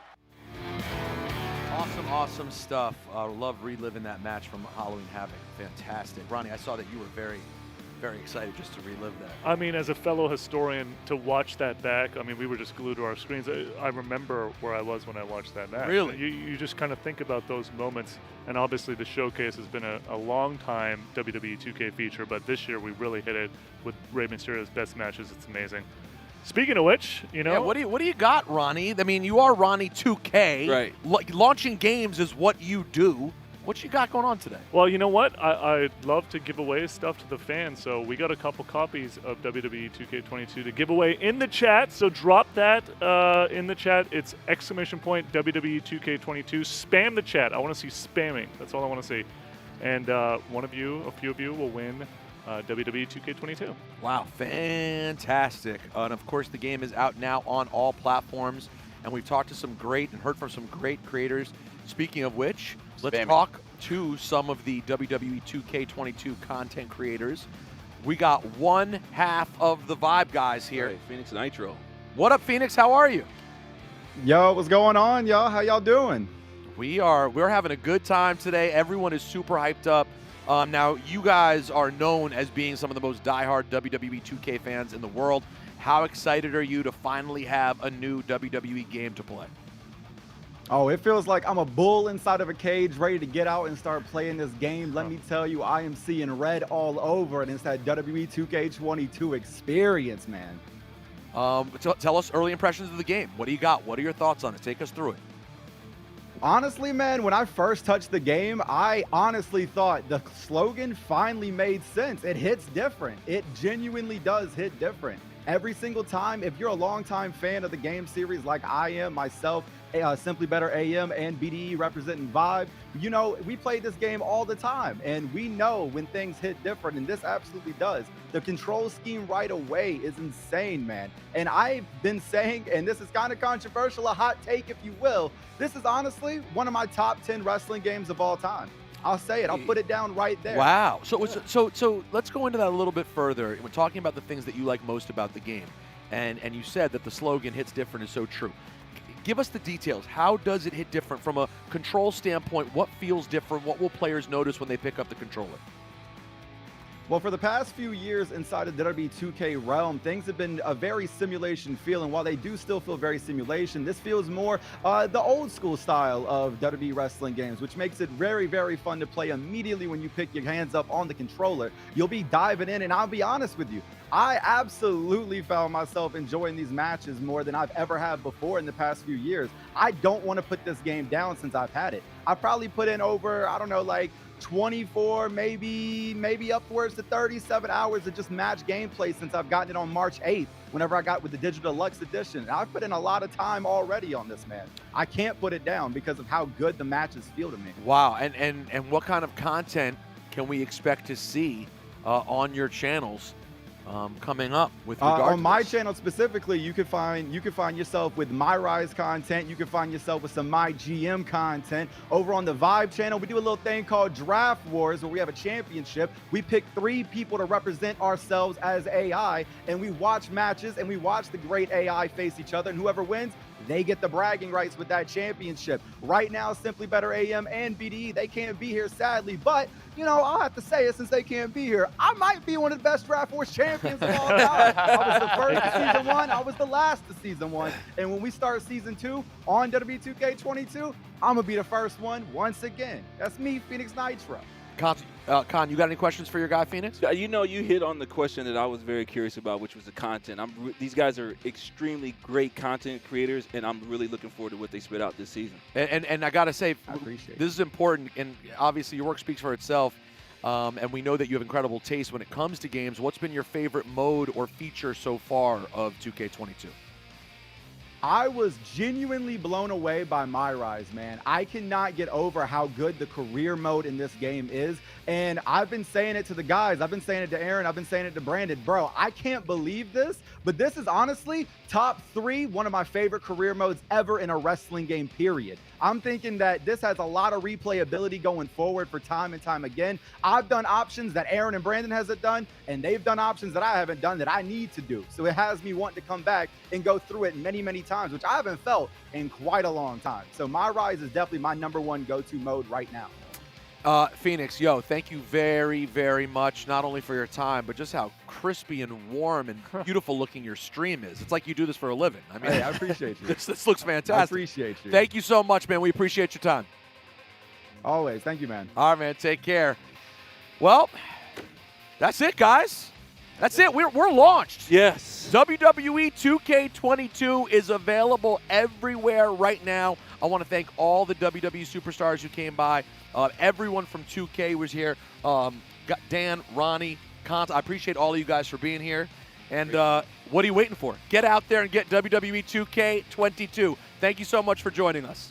Awesome stuff. Love reliving that match from Halloween Havoc. Fantastic. Ronnie, I saw that you were very, very excited just to relive that. I mean, as a fellow historian, to watch that back, I mean, we were just glued to our screens. I remember where I was when I watched that match. Really? You just kind of think about those moments, and obviously the showcase has been a long time WWE 2K feature, but this year we really hit it with Rey Mysterio's best matches. It's amazing. Speaking of which, you know, yeah, what do you got, Ronnie? I mean, you are Ronnie 2K. Right. Launching games is what you do. What you got going on today? Well, you know what? I'd love to give away stuff to the fans, so we got a couple copies of WWE 2K22 to give away in the chat. So drop that in the chat. It's !WWE 2K22. Spam the chat. I want to see spamming. That's all I want to see. And a few of you will win WWE 2K22. Wow, fantastic. And of course, the game is out now on all platforms. And we've talked to some great and heard from some great creators. Speaking of which, let's talk to some of the WWE 2K22 content creators. We got one half of the Vibe guys here. Right, Phoenix Nitro. What up, Phoenix? How are you? Yo, what's going on, y'all? How y'all doing? We're having a good time today. Everyone is super hyped up. Now, you guys are known as being some of the most diehard WWE 2K fans in the world. How excited are you to finally have a new WWE game to play? Oh, it feels like I'm a bull inside of a cage ready to get out and start playing this game. Let me tell you, I am seeing red all over, and it's that WWE 2K22 experience, man. Tell us early impressions of the game. What do you got? What are your thoughts on it? Take us through it. Honestly, man, when I first touched the game, I honestly thought the slogan finally made sense. It hits different. It genuinely does hit different. Every single time, if you're a longtime fan of the game series like I am myself, Simply Better AM and BDE representing Vibe, you know, we play this game all the time, and we know when things hit different, and this absolutely does. The control scheme right away is insane, man. And I've been saying, and this is kind of controversial, a hot take if you will, this is honestly one of my top 10 wrestling games of all time. I'll say it. I'll put it down right there. Wow. So let's go into that a little bit further. We're talking about the things that you like most about the game, and you said that the slogan hits different is so true. Give us the details. How does it hit different from a control standpoint? What feels different? What will players notice when they pick up the controller? Well, for the past few years inside of the WWE 2K realm, things have been a very simulation feel, and while they do still feel very simulation, this feels more the old school style of WWE wrestling games, which makes it very, very fun to play immediately when you pick your hands up on the controller. You'll be diving in, and I'll be honest with you, I absolutely found myself enjoying these matches more than I've ever had before in the past few years. I don't want to put this game down since I've had it. I've probably put in over, I don't know, like 24, maybe upwards to 37 hours of just match gameplay since I've gotten it on March 8th, whenever I got with the Digital Deluxe Edition. And I've put in a lot of time already on this, man. I can't put it down because of how good the matches feel to me. Wow. And what kind of content can we expect to see on your channels coming up with regard on to my this? channel specifically? You can find yourself with MyRise content. You can find yourself with some MyGM content. Over on the Vibe channel, we do a little thing called Draft Wars, where we have a championship. We pick 3 people to represent ourselves as AI, and we watch matches and we watch the great AI face each other, and whoever wins, they get the bragging rights with that championship. Right now, Simply Better AM and BDE, they can't be here, sadly, but, you know, I'll have to say it since they can't be here. I might be one of the best Draft Force champions of all time. I was the first to season 1. I was the last to season 1. And when we start season 2 on WWE 2K22, I'm going to be the first one once again. That's me, Phoenix Nitro. Con, you got any questions for your guy, Phoenix? You know, you hit on the question that I was very curious about, which was the content. These guys are extremely great content creators, and I'm really looking forward to what they spit out this season. And I got to say, I appreciate this is important, and obviously your work speaks for itself, and we know that you have incredible taste when it comes to games. What's been your favorite mode or feature so far of 2K22? I was genuinely blown away by MyRise, man. I cannot get over how good the career mode in this game is. And I've been saying it to the guys. I've been saying it to Aaron. I've been saying it to Brandon. Bro, I can't believe this, but this is honestly top 3, one of my favorite career modes ever in a wrestling game, period. I'm thinking that this has a lot of replayability going forward for time and time again. I've done options that Aaron and Brandon hasn't done, and they've done options that I haven't done that I need to do. So it has me wanting to come back and go through it many, many times, which I haven't felt in quite a long time. So MyRise is definitely my #1 go-to mode right now. Phoenix, thank you very, very much, not only for your time, but just how crispy and warm and beautiful looking your stream is. It's like you do this for a living. I mean, hey, I appreciate you. This looks fantastic. I appreciate you. Thank you so much, man. We appreciate your time. Always. Thank you, man. All right, man. Take care. Well, that's it, guys. That's it. We're launched. Yes. WWE 2K22 is available everywhere right now. I want to thank all the WWE superstars who came by. Everyone from 2K was here. Got Dan, Ronnie, Kant. I appreciate all of you guys for being here. And what are you waiting for? Get out there and get WWE 2K22. Thank you so much for joining us.